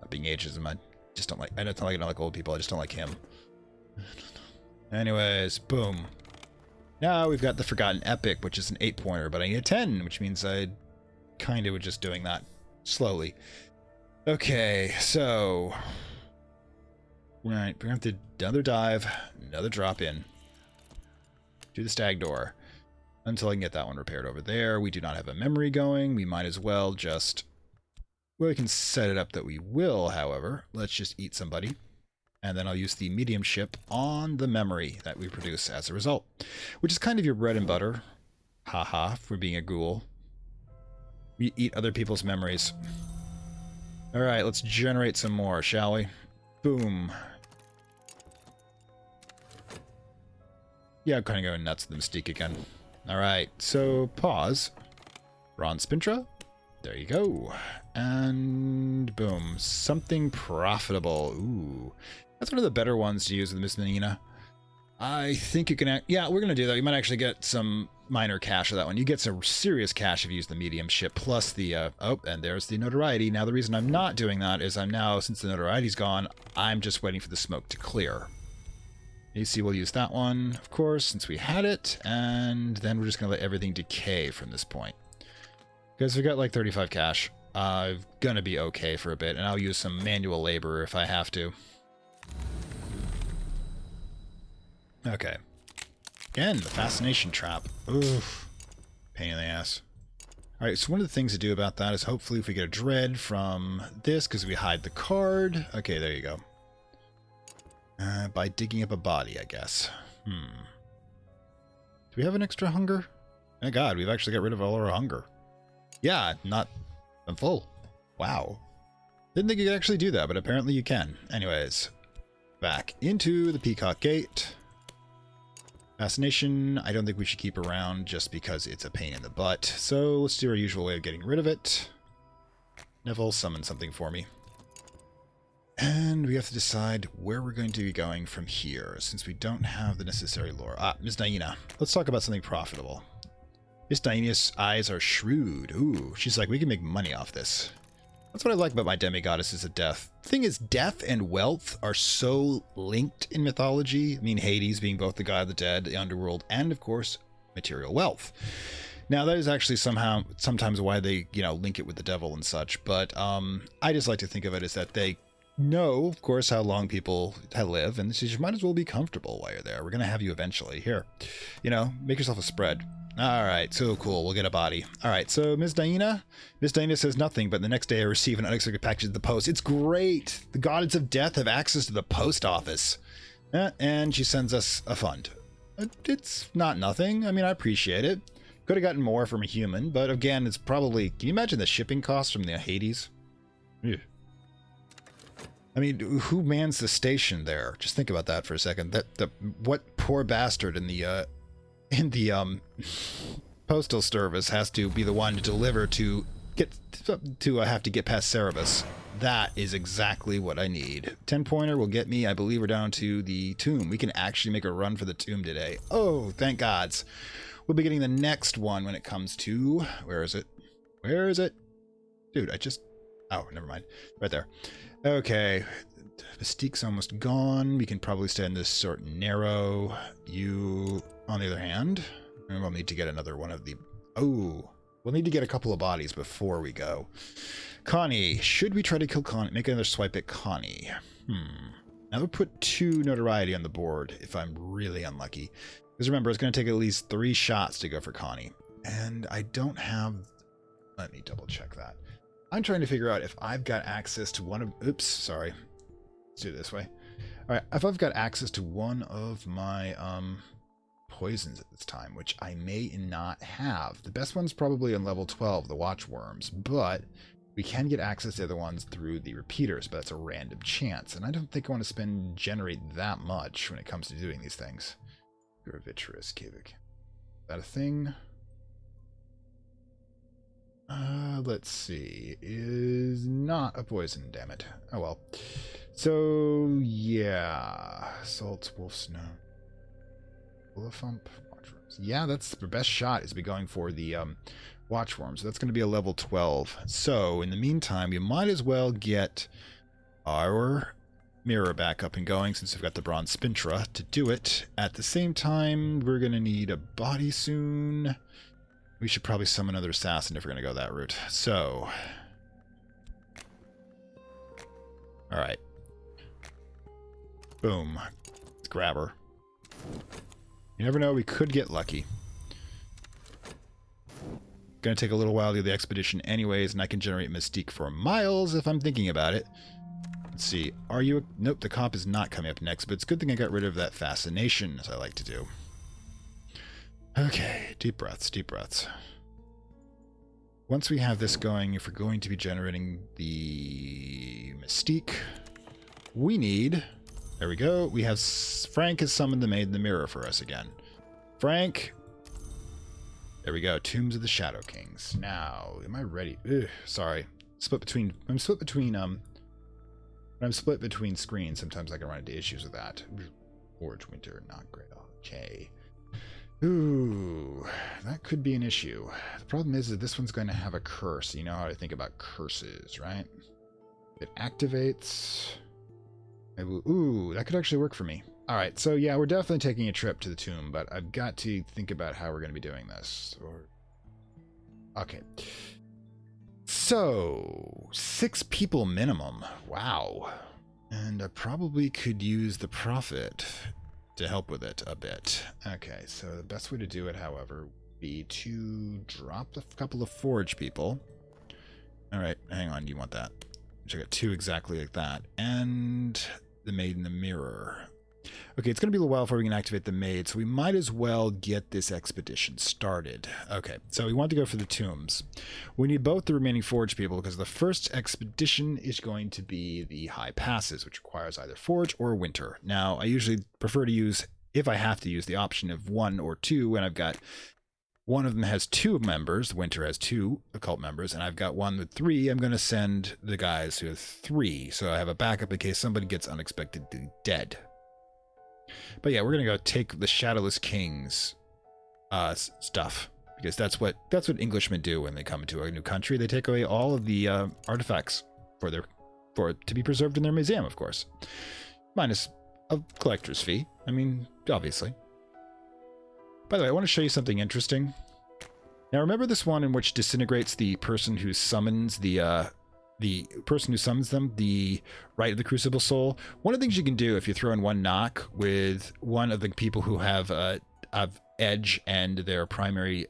Not being ageism, I just don't like. I don't like old people. I just don't like him. Anyways, boom. Now we've got the Forgotten Epic, which is an 8-pointer, but I need a 10, which means I kind of was just doing that slowly. Okay, so... Right, we're going to have to another dive, another drop in to the stag door until I can get that one repaired over there. We do not have a memory going. We might as well just... Well, we can set it up that we will, however. Let's just eat somebody. And then I'll use the mediumship on the memory that we produce as a result, which is kind of your bread and butter. Haha, for being a ghoul. We eat other people's memories. All right, let's generate some more, shall we? Boom. Yeah, I'm kind of going nuts with the Mystique again. All right, so pause. Bronze Spintra. There you go. And boom, something profitable. Ooh. That's one of the better ones to use with Miss Menina. I think you can... Yeah, we're going to do that. You might actually get some minor cash of that one. You get some serious cash if you use the mediumship, plus the... oh, and there's the notoriety. Now, the reason I'm not doing that is I'm now, since the notoriety's gone, I'm just waiting for the smoke to clear. You see, we'll use that one, of course, since we had it, and then we're just going to let everything decay from this point. Because we've got like 35 cash. I'm going to be okay for a bit, and I'll use some manual labor if I have to. Okay. Again, the fascination trap. Oof. Pain in the ass. All right, so one of the things to do about that is hopefully if we get a dread from this, because we hide the card. Okay, there you go. By digging up a body, I guess. Do we have an extra hunger? Oh god, we've actually got rid of all our hunger. Yeah, I'm full. Wow. Didn't think you could actually do that, but apparently you can. Anyways, back into the Peacock Gate. Fascination, I don't think we should keep around just because it's a pain in the butt. So let's do our usual way of getting rid of it. Neville, summon something for me. And we have to decide where we're going to be going from here, since we don't have the necessary lore. Ms. Naina. Let's talk about something profitable. Miss Naina's eyes are shrewd. Ooh, she's like, we can make money off this. That's what I like about my demigoddesses of death. The thing is, death and wealth are so linked in mythology. I mean, Hades being both the god of the dead, the underworld, and of course, material wealth. Now, that is actually sometimes why they, link it with the devil and such. But I just like to think of it as that they know, of course, how long people live, and you might as well be comfortable while you're there. We're going to have you eventually. Here, make yourself a spread. All right, so cool. We'll get a body. All right, so Ms. Naina says nothing, but the next day I receive an unexpected package at the post. It's great. The goddess of death have access to the post office. And she sends us a fund. It's not nothing. I mean, I appreciate it. Could have gotten more from a human, but again, it's probably... Can you imagine the shipping costs from the Hades? Ew. I mean, who mans the station there? Just think about that for a second. What poor bastard in the postal service has to be the one to deliver to have to get past Cerebus. That is exactly what I need. 10-pointer will get me, I believe we're down to the tomb. We can actually make a run for the tomb today. Oh, thank gods. We'll be getting the next one when it comes to... Where is it? Where is it? Dude, Oh, never mind. Right there. Okay. Mystique's almost gone. We can probably stay in this sort of narrow. You, on the other hand, we'll need to get another one of the... Oh, we'll need to get a couple of bodies before we go. Connie. Should we try to kill Connie? Make another swipe at Connie. Now we'll put 2 notoriety on the board if I'm really unlucky. Because remember, it's going to take at least 3 shots to go for Connie. And I don't have... Let me double check that. I'm trying to figure out if I've got access to one of... Oops, sorry. Let's do it this way. All right, if I've got access to one of my poisons at this time, which I may not have. The best one's probably on level 12, the Watchworms, but we can get access to other ones through the repeaters, but that's a random chance, and I don't think I want to generate that much when it comes to doing these things. Gravitrous Kivik. Is that a thing? Let's see. Is not a poison, damn it. Oh well. So, yeah. Salt, wolf snow. Bullifump, watchworms. Yeah, that's the best shot is be going for the watchworms. So that's going to be a level 12. So, in the meantime, you might as well get our mirror back up and going since we've got the bronze spintra to do it. At the same time, we're going to need a body soon. We should probably summon another assassin if we're going to go that route. So, all right. Boom. Let's grab her. You never know, we could get lucky. Gonna take a little while to do the expedition anyways, and I can generate Mystique for miles if I'm thinking about it. Let's see. Are you... Nope, the cop is not coming up next, but it's a good thing I got rid of that fascination, as I like to do. Okay, deep breaths, deep breaths. Once we have this going, if we're going to be generating the Mystique, we need... There we go. We have... Frank has summoned the Maid in the Mirror for us again. Frank... There we go. Tombs of the Shadow Kings. Now, am I ready? Ugh, sorry. I'm split between screens. Sometimes I can run into issues with that. Forge Winter, not great. Okay. Ooh, that could be an issue. The problem is that this one's going to have a curse. You know how I think about curses, right? It activates. Ooh, that could actually work for me. All right, so yeah, we're definitely taking a trip to the tomb, but I've got to think about how we're going to be doing this. Okay. So, 6 people minimum. Wow. And I probably could use the prophet to help with it a bit. Okay, so the best way to do it, however, be to drop a couple of forge people. All right, hang on. You want that? So I got 2 exactly like that, and the maid in the mirror. Okay, it's going to be a little while before we can activate the maid, so we might as well get this expedition started. Okay, so we want to go for the tombs. We need both the remaining forge people because the first expedition is going to be the high passes, which requires either forge or winter. Now, I usually prefer to use, if I have to use, the option of 1 or 2, and I've got one of them has 2 members. Winter has 2 occult members, and I've got one with 3. I'm going to send the guys who have 3, so I have a backup in case somebody gets unexpectedly dead. But yeah, we're gonna go take the Shadowless King's stuff, because that's what Englishmen do when they come into a new country. They take away all of the artifacts for it to be preserved in their museum, of course, minus a collector's fee. I mean, obviously. By the way, I want to show you something interesting. Now, remember this one in which disintegrates the person who summons the Rite of the Crucible Soul? One of the things you can do if you throw in 1 knock with one of the people who have edge and their primary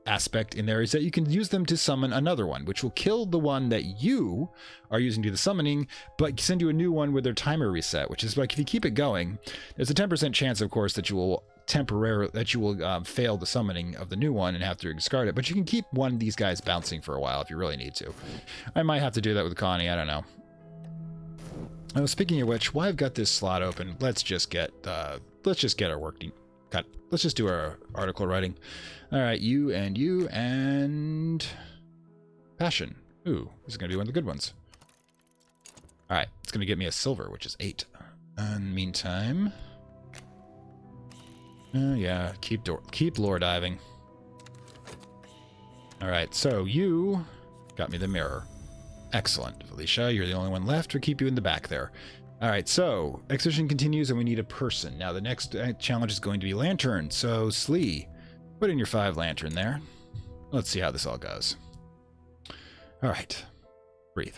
aspect in there is that you can use them to summon another one, which will kill the one that you are using to do the summoning, but send you a new one with their timer reset, which is like if you keep it going, there's a 10% chance, of course, that you will fail the summoning of the new one and have to discard it, but you can keep one of these guys bouncing for a while if you really need to. I might have to do that with Connie, I don't know. Oh, speaking of which, while I've got this slot open, let's just get our work cut. Let's just do our article writing. All right, you and passion. Ooh, this is gonna be one of the good ones. All right, it's gonna get me a silver, which is 8. In the meantime, yeah, keep lore diving. All right, so you got me the mirror. Excellent, Felicia. You're the only one left. We'll keep you in the back there. All right, so exhibition continues, and we need a person. Now, the next challenge is going to be lantern. So, Slee, put in your 5 lantern there. Let's see how this all goes. All right, breathe.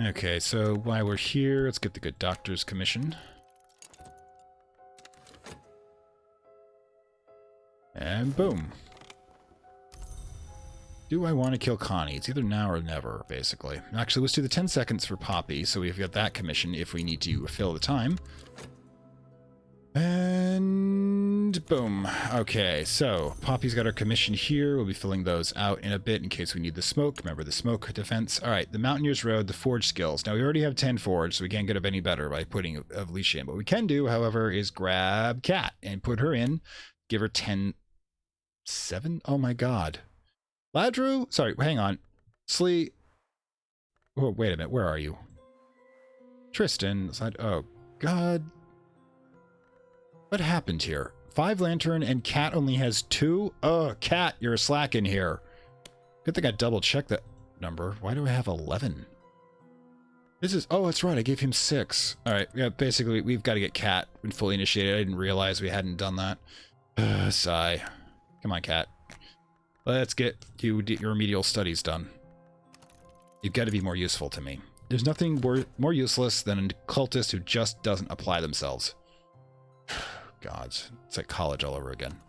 Okay, so while we're here, let's get the good doctor's commission. And boom. Do I want to kill Connie? It's either now or never, basically. Actually, let's do the 10 seconds for Poppy, so we've got that commission if we need to fill the time. And boom. Okay, so Poppy's got our commission here. We'll be filling those out in a bit in case we need the smoke. Remember the smoke defense. All right, the Mountaineer's Road, the forge skills. Now, we already have 10 forge, so we can't get up any better by putting Alicia in. What we can do, however, is grab Kat and put her in. Give her 10... 7? Oh my god. Ladru? Sorry, hang on. Slee. Oh, wait a minute. Where are you? Tristan. Oh, god. What happened here? 5 lantern and Kat only has 2? Oh, Kat, you're slacking here. Good thing I double checked that number. Why do I have 11? This is... Oh, that's right. I gave him 6. All right. Yeah, basically, we've got to get Kat fully initiated. I didn't realize we hadn't done that. Sigh. Come on, Kat. Let's get your remedial studies done. You've got to be more useful to me. There's nothing more useless than a cultist who just doesn't apply themselves. Gods, it's like college all over again.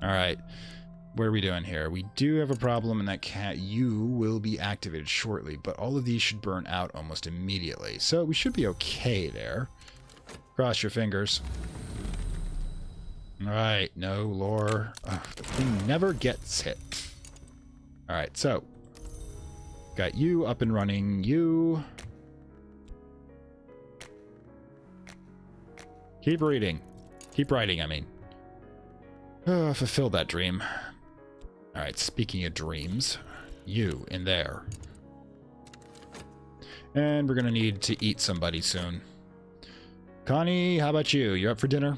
All right, what are we doing here? We do have a problem in that Kat, you will be activated shortly, but all of these should burn out almost immediately. So we should be okay there. Cross your fingers. All right, no lore. Oh, the thing never gets hit. All right, so got you up and running. You keep reading, keep writing. I mean, fulfill that dream. All right. Speaking of dreams, you in there, and we're gonna need to eat somebody soon. Connie, how about you? You up for dinner?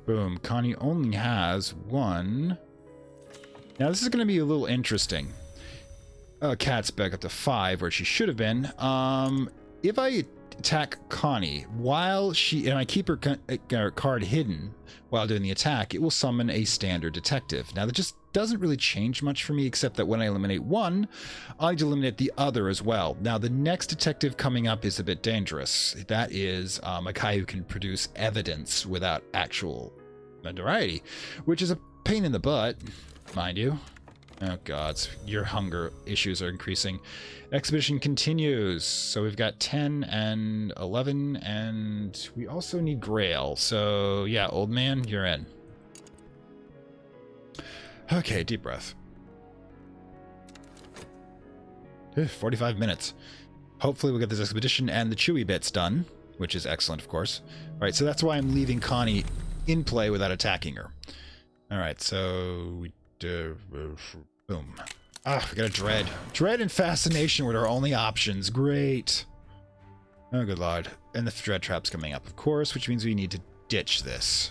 Boom. Connie only has 1. Now, this is going to be a little interesting. Kat's back up to 5, where she should have been. If I attack Connie, while she, and I keep her card hidden while doing the attack, it will summon a standard detective. Now that just doesn't really change much for me, except that when I eliminate one, I need to eliminate the other as well. Now the next detective coming up is a bit dangerous. That is a guy who can produce evidence without actual notoriety, which is a pain in the butt, mind you. Oh gods, your hunger issues are increasing. Exhibition continues. So we've got 10 and 11, and we also need Grail. So yeah, old man, you're in. Okay, deep breath. 45 minutes. Hopefully we'll get this expedition and the chewy bits done, which is excellent, of course. All right, so that's why I'm leaving Connie in play without attacking her. All right, so we boom. Ah, we got a dread. Dread and fascination were our only options. Great. Oh, good lord. And the dread trap's coming up, of course, which means we need to ditch this.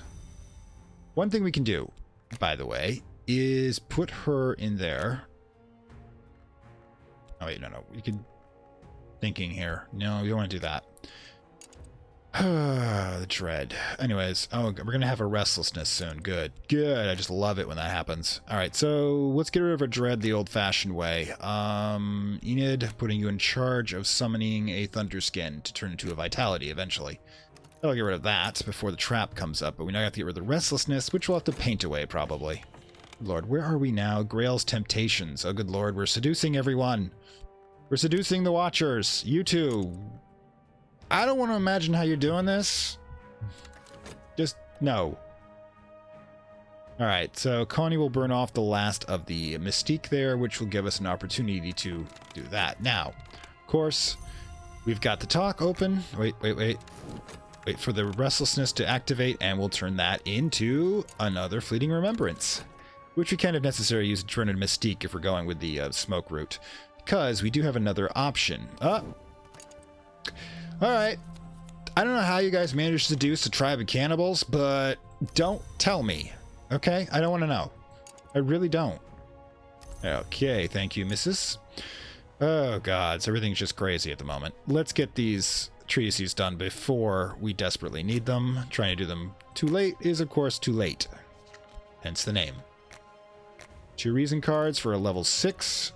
One thing we can do, by the way, is put her in there. Oh, wait, no. We can... Thinking here. No, we don't want to do that. The dread. Anyways, oh, we're going to have a restlessness soon. Good. Good. I just love it when that happens. All right, so let's get rid of our dread the old-fashioned way. Enid, putting you in charge of summoning a Thunderskin to turn into a Vitality eventually. I'll get rid of that before the trap comes up, but we now have to get rid of the restlessness, which we'll have to paint away probably. Good lord, where are we now? Grail's temptations. Oh, good lord, we're seducing everyone. We're seducing the Watchers. You too. I don't want to imagine how you're doing this. Just no. Alright, so Connie will burn off the last of the Mystique there, which will give us an opportunity to do that. Now, of course, we've got the talk open. Wait for the restlessness to activate, and we'll turn that into another fleeting remembrance, which we can, if necessary, use to turn into Mystique if we're going with the smoke route, because we do have another option. Alright, I don't know how you guys managed to seduce a tribe of cannibals, but don't tell me, okay? I don't want to know. I really don't. Okay, thank you, missus. Oh gods, everything's just crazy at the moment. Let's get these treatises done before we desperately need them. Trying to do them too late is, of course, too late. Hence the name. 2 reason cards for a level 6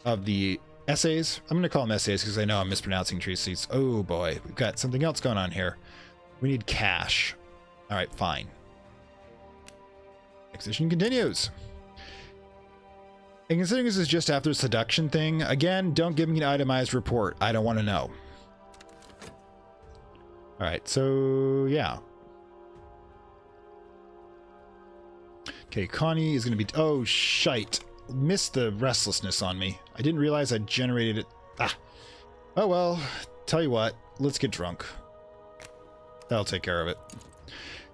of the essays. I'm going to call them essays because I know I'm mispronouncing treatises. Oh boy, we've got something else going on here. We need cash. All right, fine. Exhibition continues. And considering this is just after the seduction thing, again, don't give me an itemized report. I don't want to know. All right, so yeah. Okay, Connie is going to be... Oh, shite. Missed the restlessness on me. I didn't realize I generated it. Ah. Oh, well. Tell you what. Let's get drunk. That'll take care of it.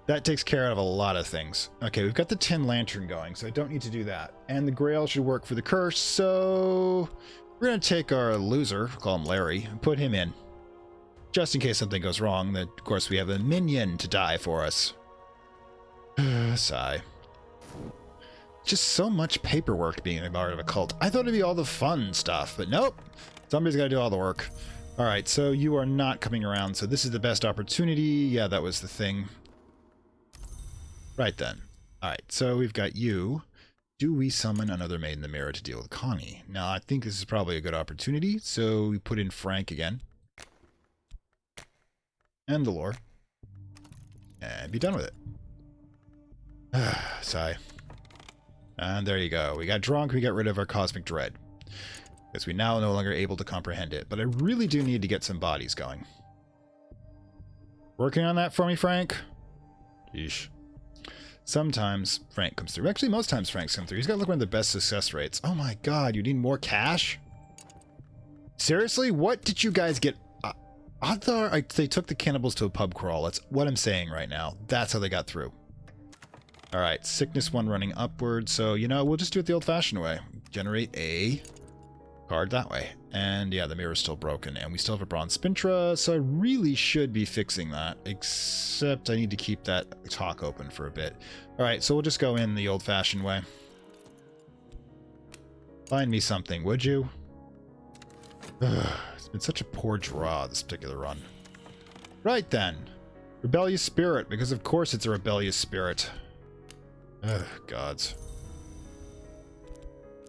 That takes care of a lot of things. Okay, we've got the Tin Lantern going, so I don't need to do that. And the Grail should work for the curse, so... We're going to take our loser, call him Larry, and put him in. Just in case something goes wrong, then, of course, we have a minion to die for us. Sigh. Just so much paperwork being a part of a cult. I thought it'd be all the fun stuff, but nope. Somebody's got to do all the work. All right, so you are not coming around, so this is the best opportunity. Yeah, that was the thing. Right then. All right, so we've got you. Do we summon another Maid in the Mirror to deal with Connie? Now, I think this is probably a good opportunity, so we put in Frank again. And Delore. And be done with it. Sigh. And there you go. We got drunk, we got rid of our cosmic dread. Because we now no longer able to comprehend it. But I really do need to get some bodies going. Working on that for me, Frank? Yeesh. Sometimes Frank comes through. Actually, most times Frank's come through. He's got like one of the best success rates. Oh my god, you need more cash? Seriously? What did you guys get? I thought they took the cannibals to a pub crawl. That's what I'm saying right now. That's how they got through. All right, sickness 1 running upward. So, you know, we'll just do it the old-fashioned way. Generate a card that way. And yeah, the mirror's still broken. And we still have a bronze spintra, so I really should be fixing that. Except I need to keep that talk open for a bit. All right, so we'll just go in the old-fashioned way. Find me something, would you? been such a poor draw this particular run. Right then. Rebellious spirit, because of course it's a rebellious spirit. Ugh, gods.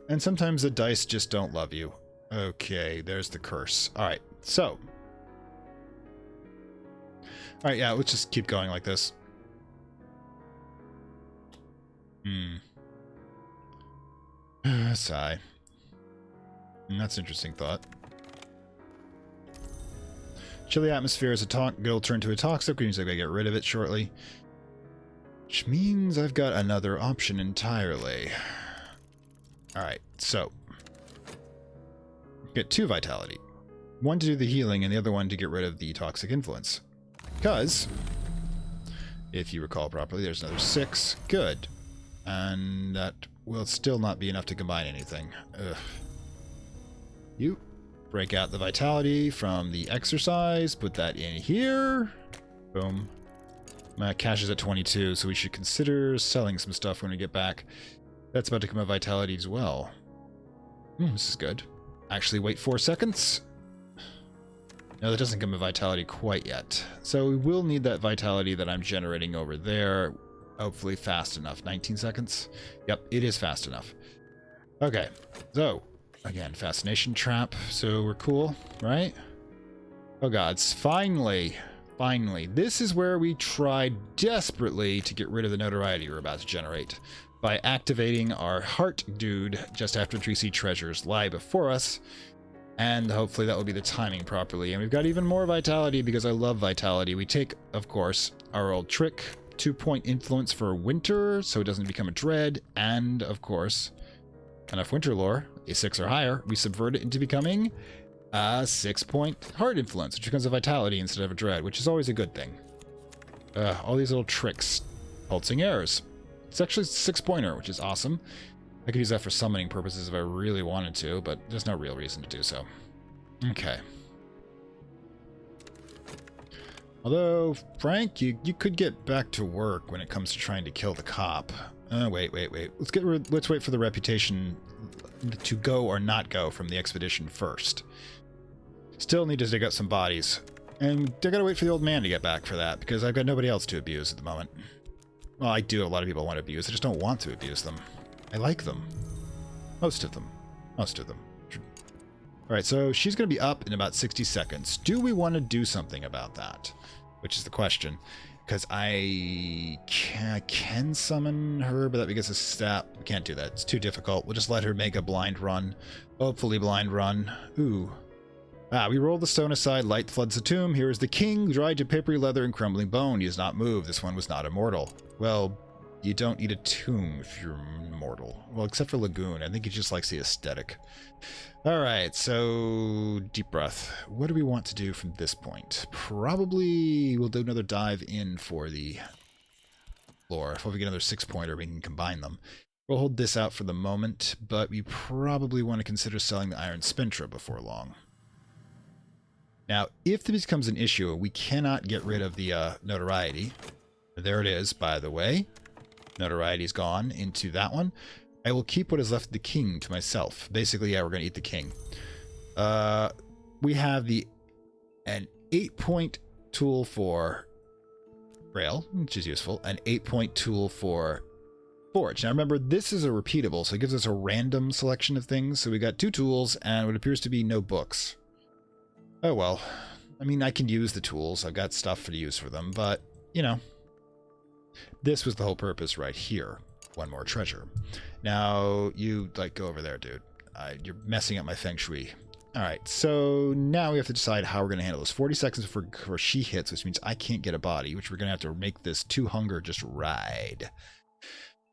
And sometimes the dice just don't love you. Okay, there's the curse. Alright, so. Alright, yeah, let's just keep going like this. Sigh. That's an interesting thought. Chilly atmosphere is it'll turn to a toxic, which means I gotta get rid of it shortly. Which means I've got another option entirely. Alright, so. Get 2 vitality. One to do the healing and the other one to get rid of the toxic influence. Because, if you recall properly, there's another 6. Good. And that will still not be enough to combine anything. Ugh. You break out the vitality from the exercise, put that in here. Boom. My cash is at 22, so we should consider selling some stuff when we get back. That's about to come out vitality as well. This is good. Actually, wait 4 seconds. No, that doesn't come with vitality quite yet. So we will need that vitality that I'm generating over there. Hopefully fast enough. 19 seconds? Yep, it is fast enough. Okay, so, again, fascination trap. So we're cool, right? Oh gods, finally. Finally. This is where we tried desperately to get rid of the notoriety we're about to generate. By activating our heart dude just after 3C treasures lie before us. And hopefully that will be the timing properly. And we've got even more vitality because I love vitality. We take, of course, our old trick, 2-point influence for winter, so it doesn't become a dread. And, of course, enough winter lore, a 6 or higher, we subvert it into becoming a 6-point heart influence, which becomes a vitality instead of a dread, which is always a good thing. All these little tricks. Pulsing errors. It's actually a 6-pointer, which is awesome. I could use that for summoning purposes if I really wanted to, but there's no real reason to do so. Okay. Although, Frank, you could get back to work when it comes to trying to kill the cop. Wait. Let's wait for the reputation to go or not go from the expedition first. Still need to dig up some bodies. And I gotta wait for the old man to get back for that, because I've got nobody else to abuse at the moment. Well, I do have a lot of people I want to abuse. I just don't want to abuse them. I like them. Most of them. Alright, so she's going to be up in about 60 seconds. Do we want to do something about that? Which is the question. Because I can summon her, but that gets a stat. We can't do that. It's too difficult. We'll just let her make a blind run. Hopefully blind run. Ooh. We roll the stone aside. Light floods the tomb. Here is the king, dried to papery leather and crumbling bone. He has not moved. This one was not immortal. Well, you don't need a tomb if you're immortal. Well, except for Lagoon. I think he just likes the aesthetic. Alright, so deep breath. What do we want to do from this point? Probably we'll do another dive in for the lore. If we get another 6-pointer, we can combine them. We'll hold this out for the moment, but we probably want to consider selling the Iron Spintra before long. Now, if this becomes an issue, we cannot get rid of the notoriety. There it is, by the way. Notoriety's gone into that one. I will keep what is left of the king to myself. Basically, yeah, we're going to eat the king. We have an 8-point tool for Grail, which is useful. An 8-point tool for Forge. Now remember, this is a repeatable, so it gives us a random selection of things. So we got 2 tools and what appears to be no books. Oh well. I mean, I can use the tools. I've got stuff to use for them, but, you know. This was the whole purpose right here. One more treasure. Now, you, go over there, dude. You're messing up my feng shui. Alright, so now we have to decide how we're going to handle this. 40 seconds before she hits, which means I can't get a body, which we're going to have to make this 2 hunger just ride.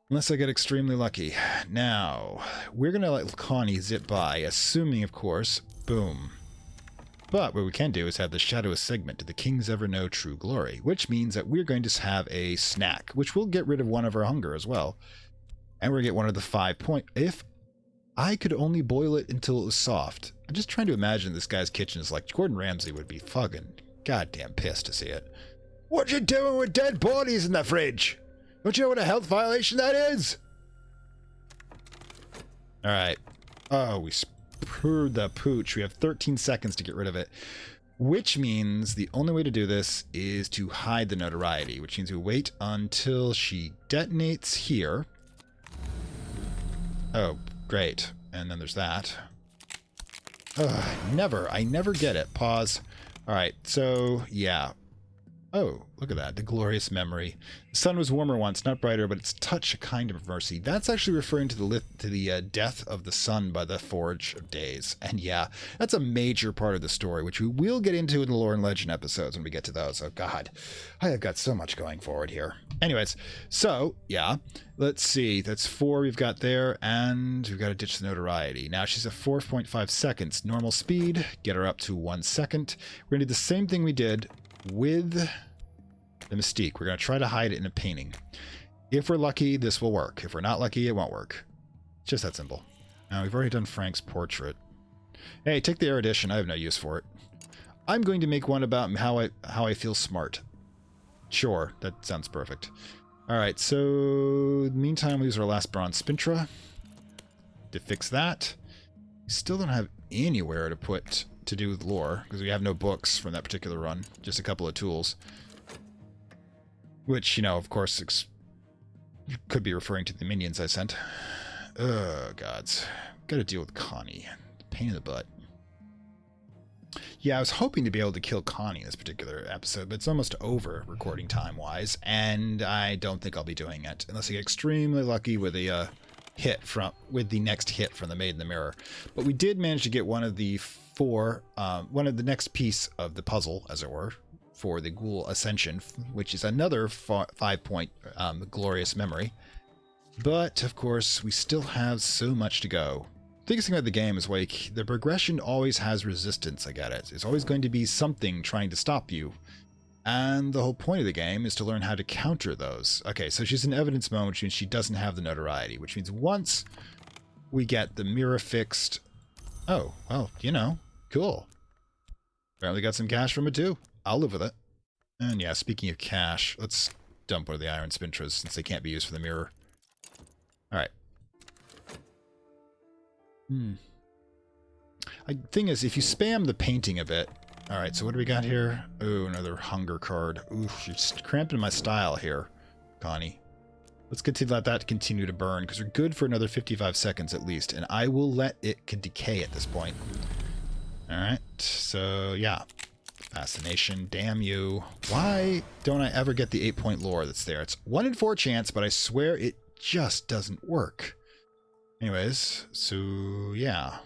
Unless I get extremely lucky. Now, we're going to let Connie zip by, assuming, of course, boom. But what we can do is have the shadowous segment to the king's ever know true glory, which means that we're going to have a snack, which will get rid of one of our hunger as well. And we're going to get one of the 5-point. If I could only boil it until it was soft. I'm just trying to imagine this guy's kitchen is like Gordon Ramsay would be fucking goddamn pissed to see it. What you doing with dead bodies in the fridge? Don't you know what a health violation that is? Alright. Oh, the pooch. We have 13 seconds to get rid of it, which means the only way to do this is to hide the notoriety, which means we wait until she detonates here. Oh, great. And then there's that. Ugh, I never get it. Pause. All right, so yeah. Oh, look at that. The glorious memory. The sun was warmer once, not brighter, but its touch a kind of mercy. That's actually referring to the death of the sun by the Forge of Days. And yeah, that's a major part of the story, which we will get into in the lore and legend episodes when we get to those. Oh god, I have got so much going forward here. Anyways, so yeah, let's see. That's 4 we've got there, and we've got to ditch the notoriety. Now she's at 4.5 seconds. Normal speed, get her up to 1 second. We're going to do the same thing we did with the Mystique. We're going to try to hide it in a painting. If we're lucky, this will work. If we're not lucky, it won't work. It's just that simple. Now, we've already done Frank's portrait. Hey, take the erudition. I have no use for it. I'm going to make one about how I feel smart. Sure, that sounds perfect. All right, so meantime, we use our last bronze spintra to fix that. We still don't have anywhere to put to do with lore, because we have no books from that particular run, just a couple of tools. Which, you know, of course, could be referring to the minions I sent. Oh, gods. Gotta deal with Connie. Pain in the butt. Yeah, I was hoping to be able to kill Connie in this particular episode, but it's almost over recording time-wise, and I don't think I'll be doing it, unless I get extremely lucky with a with the next hit from the Maid in the Mirror. But we did manage to get one of the one of the next piece of the puzzle, as it were, for the Ghoul Ascension, which is another 5-point glorious memory. But, of course, we still have so much to go. The biggest thing about the game is, like, the progression always has resistance, I get it. It's always going to be something trying to stop you. And the whole point of the game is to learn how to counter those. Okay, so she's in evidence mode, which means she doesn't have the notoriety, which means once we get the mirror fixed... Oh, well, you know, cool. Apparently got some cash from it, too. I'll live with it. And yeah, speaking of cash, let's dump one of the iron spintras since they can't be used for the mirror. Alright. Thing is, if you spam the painting a bit... Alright, so what do we got here? Oh, another hunger card. Oof, you're just cramping my style here, Connie. Let's let that continue to burn, because we're good for another 55 seconds at least, and I will let it decay at this point. Alright, so yeah. Fascination, damn you. Why don't I ever get the 8-point lore that's there? It's 1 in 4 chance, but I swear it just doesn't work. Anyways, so yeah.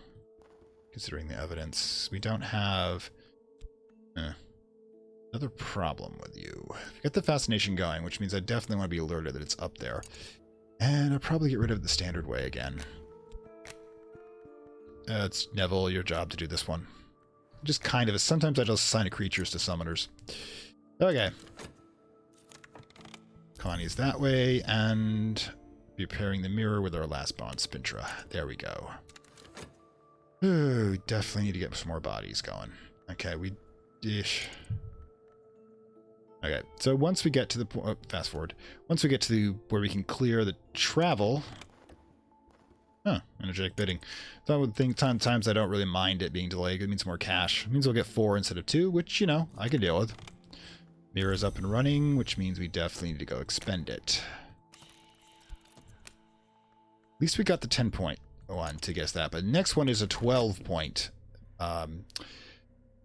Considering the evidence, we don't have... another problem with you. Get the fascination going, which means I definitely want to be alerted that it's up there. And I'll probably get rid of the standard way again. It's Neville, your job to do this one. Just kind of. Sometimes I just assign creatures to summoners. Okay. Connie's that way, and repairing the mirror with our last bond spintra. There we go. Ooh, definitely need to get some more bodies going. Okay, Okay, so once we get to the point, fast forward. Once we get to where we can clear the travel. Oh, energetic bidding. So I would think times I don't really mind it being delayed. It means more cash. It means we'll get 4 instead of 2, which, you know, I can deal with. Mirror's up and running, which means we definitely need to go expend it. At least we got the 10-point one to guess that. But next one is a 12-point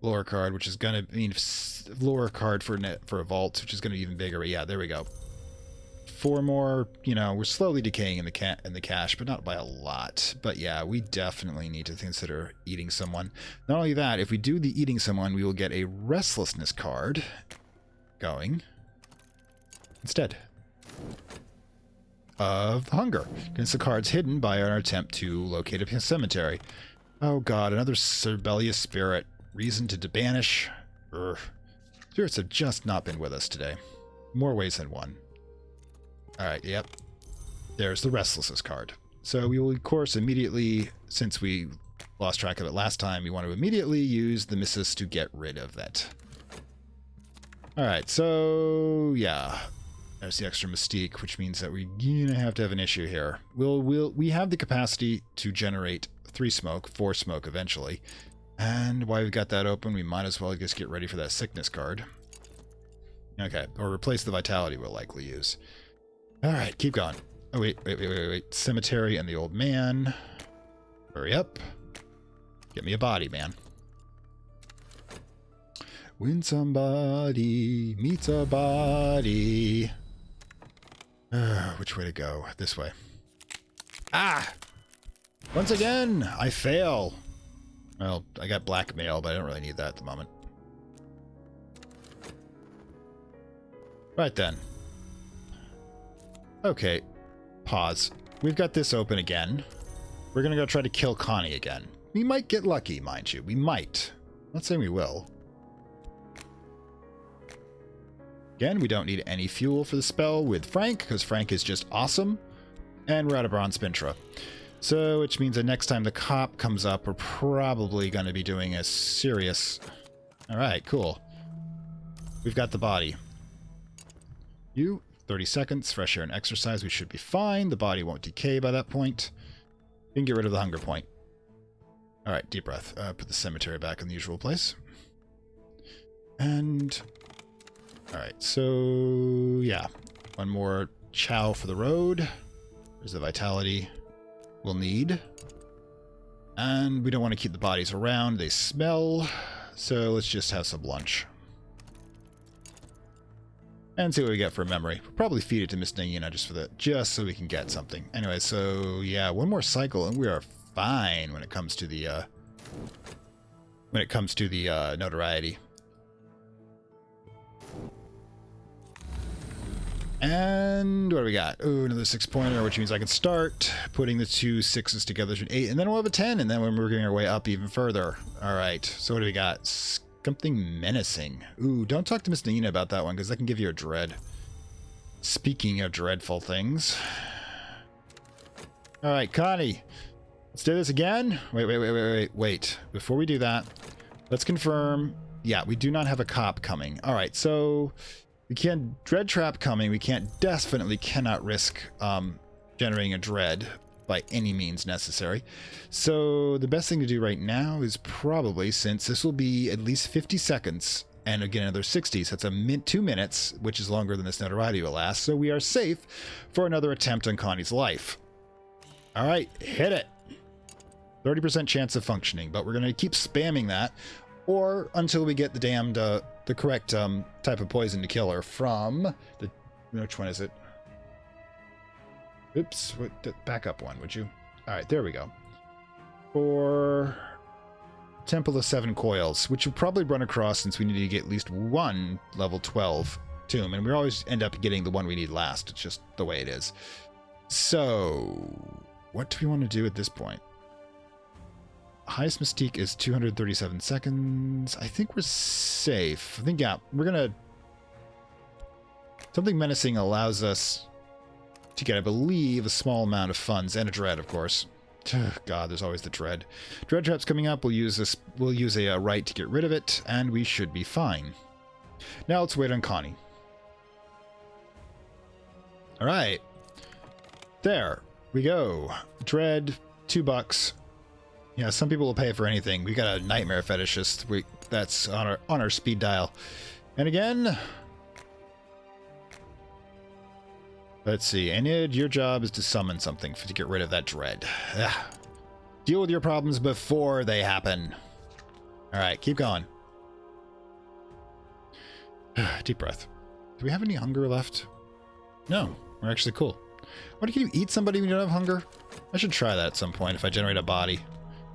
lore card, which is going to mean lore card for a vault, which is going to be even bigger. But yeah, there we go. 4 more, you know, we're slowly decaying in the cache, but not by a lot. But yeah, we definitely need to consider eating someone. Not only that, if we do the eating someone, we will get a restlessness card going instead of hunger, against the cards hidden by our attempt to locate a cemetery. Oh god, another rebellious spirit. Reason to banish. Spirits have just not been with us today. More ways than one. Alright, yep. There's the Restlessness card. So we will, of course, immediately, since we lost track of it last time, we want to immediately use the Missus to get rid of that. Alright, so, yeah. There's the extra mystique, which means that we're gonna have to have an issue here. We have the capacity to generate 3 smoke, 4 smoke eventually. And while we've got that open, we might as well just get ready for that sickness card. Okay, or replace the vitality we'll likely use. Alright, keep going. Oh, wait. Cemetery and the old man. Hurry up. Get me a body, man. When somebody meets a body. Which way to go? This way. Ah! Once again, I fail. Well, I got blackmail, but I don't really need that at the moment. Right then. Okay. Pause. We've got this open again. We're gonna go try to kill Connie again. We might get lucky, mind you. We might. I'm not saying we will. Again, we don't need any fuel for the spell with Frank, because Frank is just awesome. And we're out of Bronze Spintra. So, which means that next time the cop comes up, we're probably going to be doing a serious... Alright, cool. We've got the body. 30 seconds, fresh air and exercise, we should be fine. The body won't decay by that point. We can get rid of the hunger point. Alright, deep breath. Put the cemetery back in the usual place. And... Alright, so... yeah. One more chow for the road. There's the vitality we'll need. And we don't want to keep the bodies around. They smell. So let's just have some lunch. And see what we get for a memory. We'll probably feed it to Miss Nayina just so we can get something. Anyway, so yeah, one more cycle and we are fine when it comes to the notoriety. And what do we got? Oh, another 6-pointer, which means I can start putting the 2 6s together to an 8, and then we'll have a 10, and then we're moving our way up even further. All right, so what do we got? Something menacing. Ooh, don't talk to Miss Nayina about that one, because that can give you a dread. Speaking of dreadful things. All right, Connie. Let's do this again. Wait. Before we do that, let's confirm. Yeah, we do not have a cop coming. All right, so... we can't dread trap coming. We definitely cannot risk generating a dread by any means necessary. So the best thing to do right now is probably, since this will be at least 50 seconds and again another 60, so that's 2 minutes, which is longer than this notoriety will last. So we are safe for another attempt on Connie's life. All right, hit it. 30% chance of functioning, but we're going to keep spamming that, or until we get the damned the correct type of poison to kill her from the... which one is it? Oops, back up one, would you? All right, there we go. For Temple of 7 Coils, which we'll probably run across since we need to get at least one level 12 tomb, and we always end up getting the one we need last. It's just the way it is. So, what do we want to do at this point? Highest Mystique is 237 seconds. I think we're safe. I think, yeah, we're gonna... Something menacing allows us to get, I believe, a small amount of funds and a dread, of course. God, there's always the dread. Dread trap's coming up. We'll use this. We'll use a right to get rid of it, and we should be fine. Now let's wait on Connie. All right, there we go. Dread, $2. Yeah, some people will pay for anything. We got a nightmare fetishist. That's on our speed dial. And again, let's see. Enid, your job is to summon something to get rid of that dread. Ugh. Deal with your problems before they happen. All right, keep going. Deep breath. Do we have any hunger left? No, we're actually cool. What, can you eat somebody when you don't have hunger? I should try that at some point if I generate a body.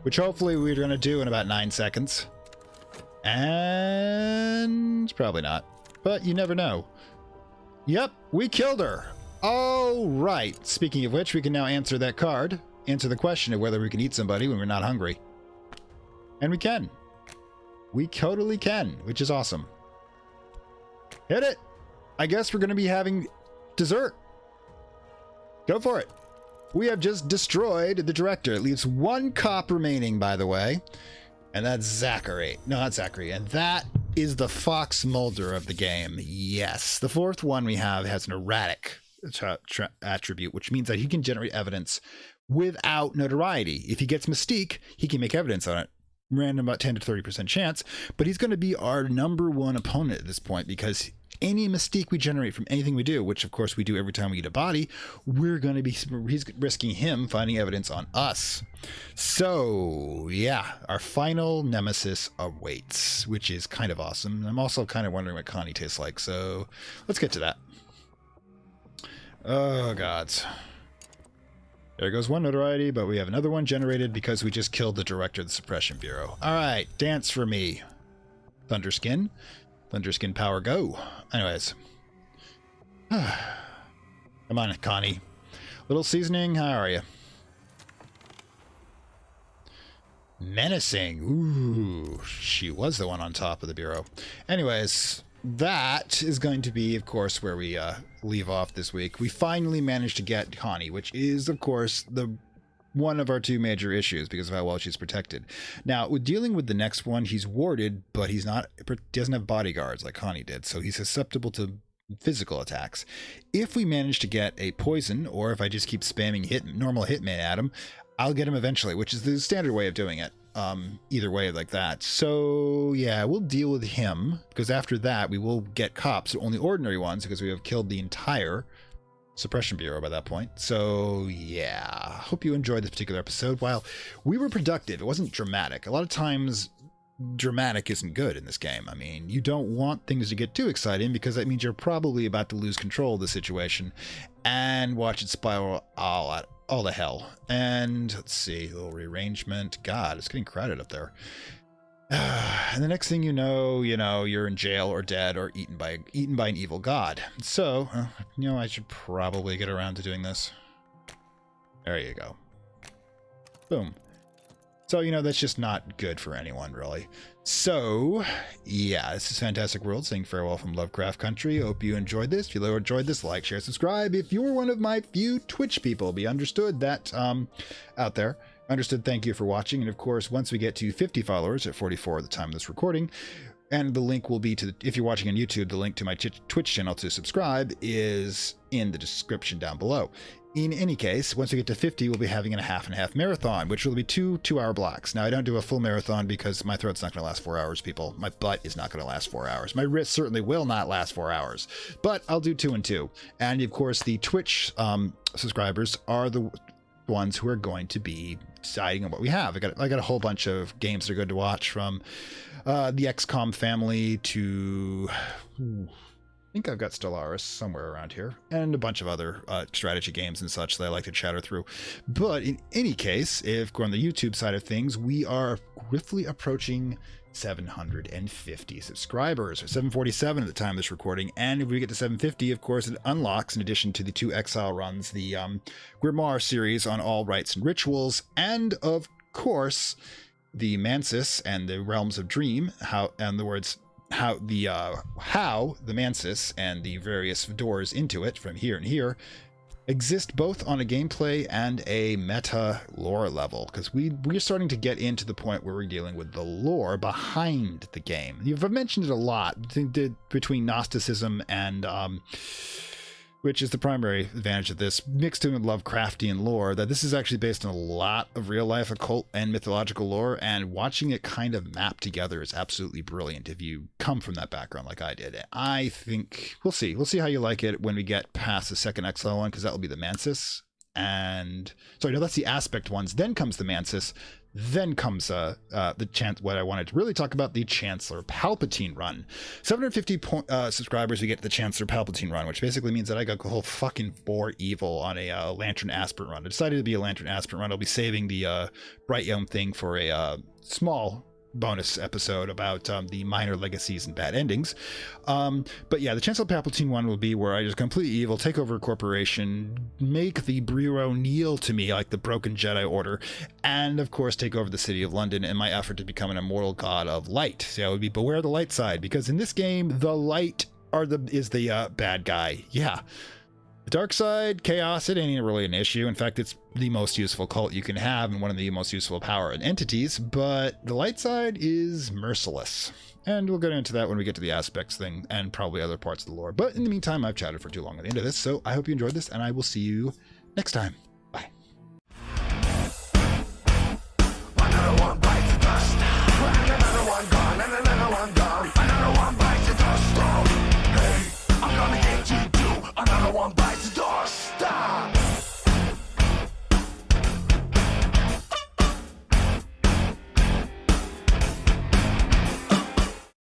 Which hopefully we're going to do in about 9 seconds. And probably not. But you never know. Yep, we killed her. Oh, right. Speaking of which, we can now answer that card. Answer the question of whether we can eat somebody when we're not hungry. And we can. We totally can, which is awesome. Hit it. I guess we're going to be having dessert. Go for it. We have just destroyed the director. It leaves 1 cop remaining, by the way. And that's Zachary. No, not Zachary. And that is the Fox Mulder of the game. Yes. The fourth one we have has an erratic attribute, which means that he can generate evidence without notoriety. If he gets Mystique, he can make evidence on it. Random, about 10 to 30% chance, but he's going to be our number one opponent at this point, because any Mystique we generate from anything we do, which of course we do every time we get a body, he's risking him finding evidence on us. So yeah, our final nemesis awaits, which is kind of awesome. I'm also kind of wondering what Connie tastes like, so let's get to that. Oh gods. There goes one notoriety, but we have another one generated because we just killed the director of the Suppression Bureau. All right, dance for me. Thunderskin. Thunderskin power, go. Anyways. Come on, Connie. Little seasoning, how are you? Menacing. Ooh, she was the one on top of the Bureau. Anyways, that is going to be, of course, where we leave off this week. We finally managed to get Connie, which is, of course, one of our two major issues because of how well she's protected. Now, with dealing with the next one, he's warded, but he doesn't have bodyguards like Connie did, so he's susceptible to physical attacks. If we manage to get a poison, or if I just keep spamming normal hitman at him, I'll get him eventually, which is the standard way of doing it. Either way like that. So yeah, we'll deal with him, because after that we will get cops, only ordinary ones, because we have killed the entire Suppression Bureau by that point. So yeah, hope you enjoyed this particular episode. While we were productive, it wasn't dramatic. A lot of times dramatic isn't good in this game. I mean, you don't want things to get too exciting, because that means you're probably about to lose control of the situation and watch it spiral all the hell. And let's see, a little rearrangement. God, it's getting crowded up there. And the next thing you know, you're in jail or dead or eaten by an evil god. So, I should probably get around to doing this. There you go. Boom. So, that's just not good for anyone, really. So, yeah, this is Fantastic World saying farewell from Lovecraft Country. Hope you enjoyed this. If you enjoyed this, like, share, subscribe. If you're one of my few Twitch people, be understood that out there. Understood, thank you for watching. And of course, once we get to 50 followers at 44 at the time of this recording, and the link will be to, if you're watching on YouTube, the link to my Twitch channel to subscribe is in the description down below. In any case, once we get to 50, we'll be having a half and half marathon, which will be two-hour blocks. Now, I don't do a full marathon because my throat's not going to last 4 hours, people. My butt is not going to last 4 hours. My wrist certainly will not last 4 hours. But I'll do 2 and 2. And, of course, the Twitch subscribers are the ones who are going to be deciding on what we have. I got a whole bunch of games that are good to watch, from the XCOM family to... I think I've got Stellaris somewhere around here, and a bunch of other strategy games and such that I like to chatter through. But in any case, if we're on the YouTube side of things, we are swiftly approaching 750 subscribers, or 747 at the time of this recording. And if we get to 750, of course, it unlocks, in addition to the 2 Exile runs, the Grimoire series on all rites and rituals, and of course, the Mansis and the Realms of Dream, how the Mansis and the various doors into it from here and here exist both on a gameplay and a meta lore level, because we're starting to get into the point where we're dealing with the lore behind the game. You've mentioned it a lot between Gnosticism and which is the primary advantage of this, mixed in with Lovecraftian lore, that this is actually based on a lot of real-life occult and mythological lore, and watching it kind of map together is absolutely brilliant if you come from that background like I did. I think we'll see. We'll see how you like it when we get past the second Exile one, because that will be the Mansis. And sorry, no, that's the Aspect ones. Then comes the Mansis. Then comes the what I wanted to really talk about, the Chancellor Palpatine run. 750 subscribers, we get the Chancellor Palpatine run, which basically means that I got the whole fucking 4 evil on a Lantern Aspirant run. I decided to be a Lantern Aspirant run. I'll be saving the Bright Young thing for a small bonus episode about the minor legacies and bad endings. But yeah, the Chancellor Palpatine one will be where I just completely evil, take over a corporation, make the Bureau kneel to me like the broken Jedi Order, and of course take over the city of London in my effort to become an immortal god of light. So it would be beware the light side, because in this game, the light is the bad guy. Yeah. Dark side, chaos, it ain't really an issue. In fact, it's the most useful cult you can have and one of the most useful power and entities, but the light side is merciless. And we'll get into that when we get to the aspects thing and probably other parts of the lore. But in the meantime, I've chatted for too long at the end of this, so I hope you enjoyed this, and I will see you next time. Bye. Another one bites the dust. Another one gone, and another one gone. Another one bites the dust. Hey, I'm gonna get you too. Another one bites the dust.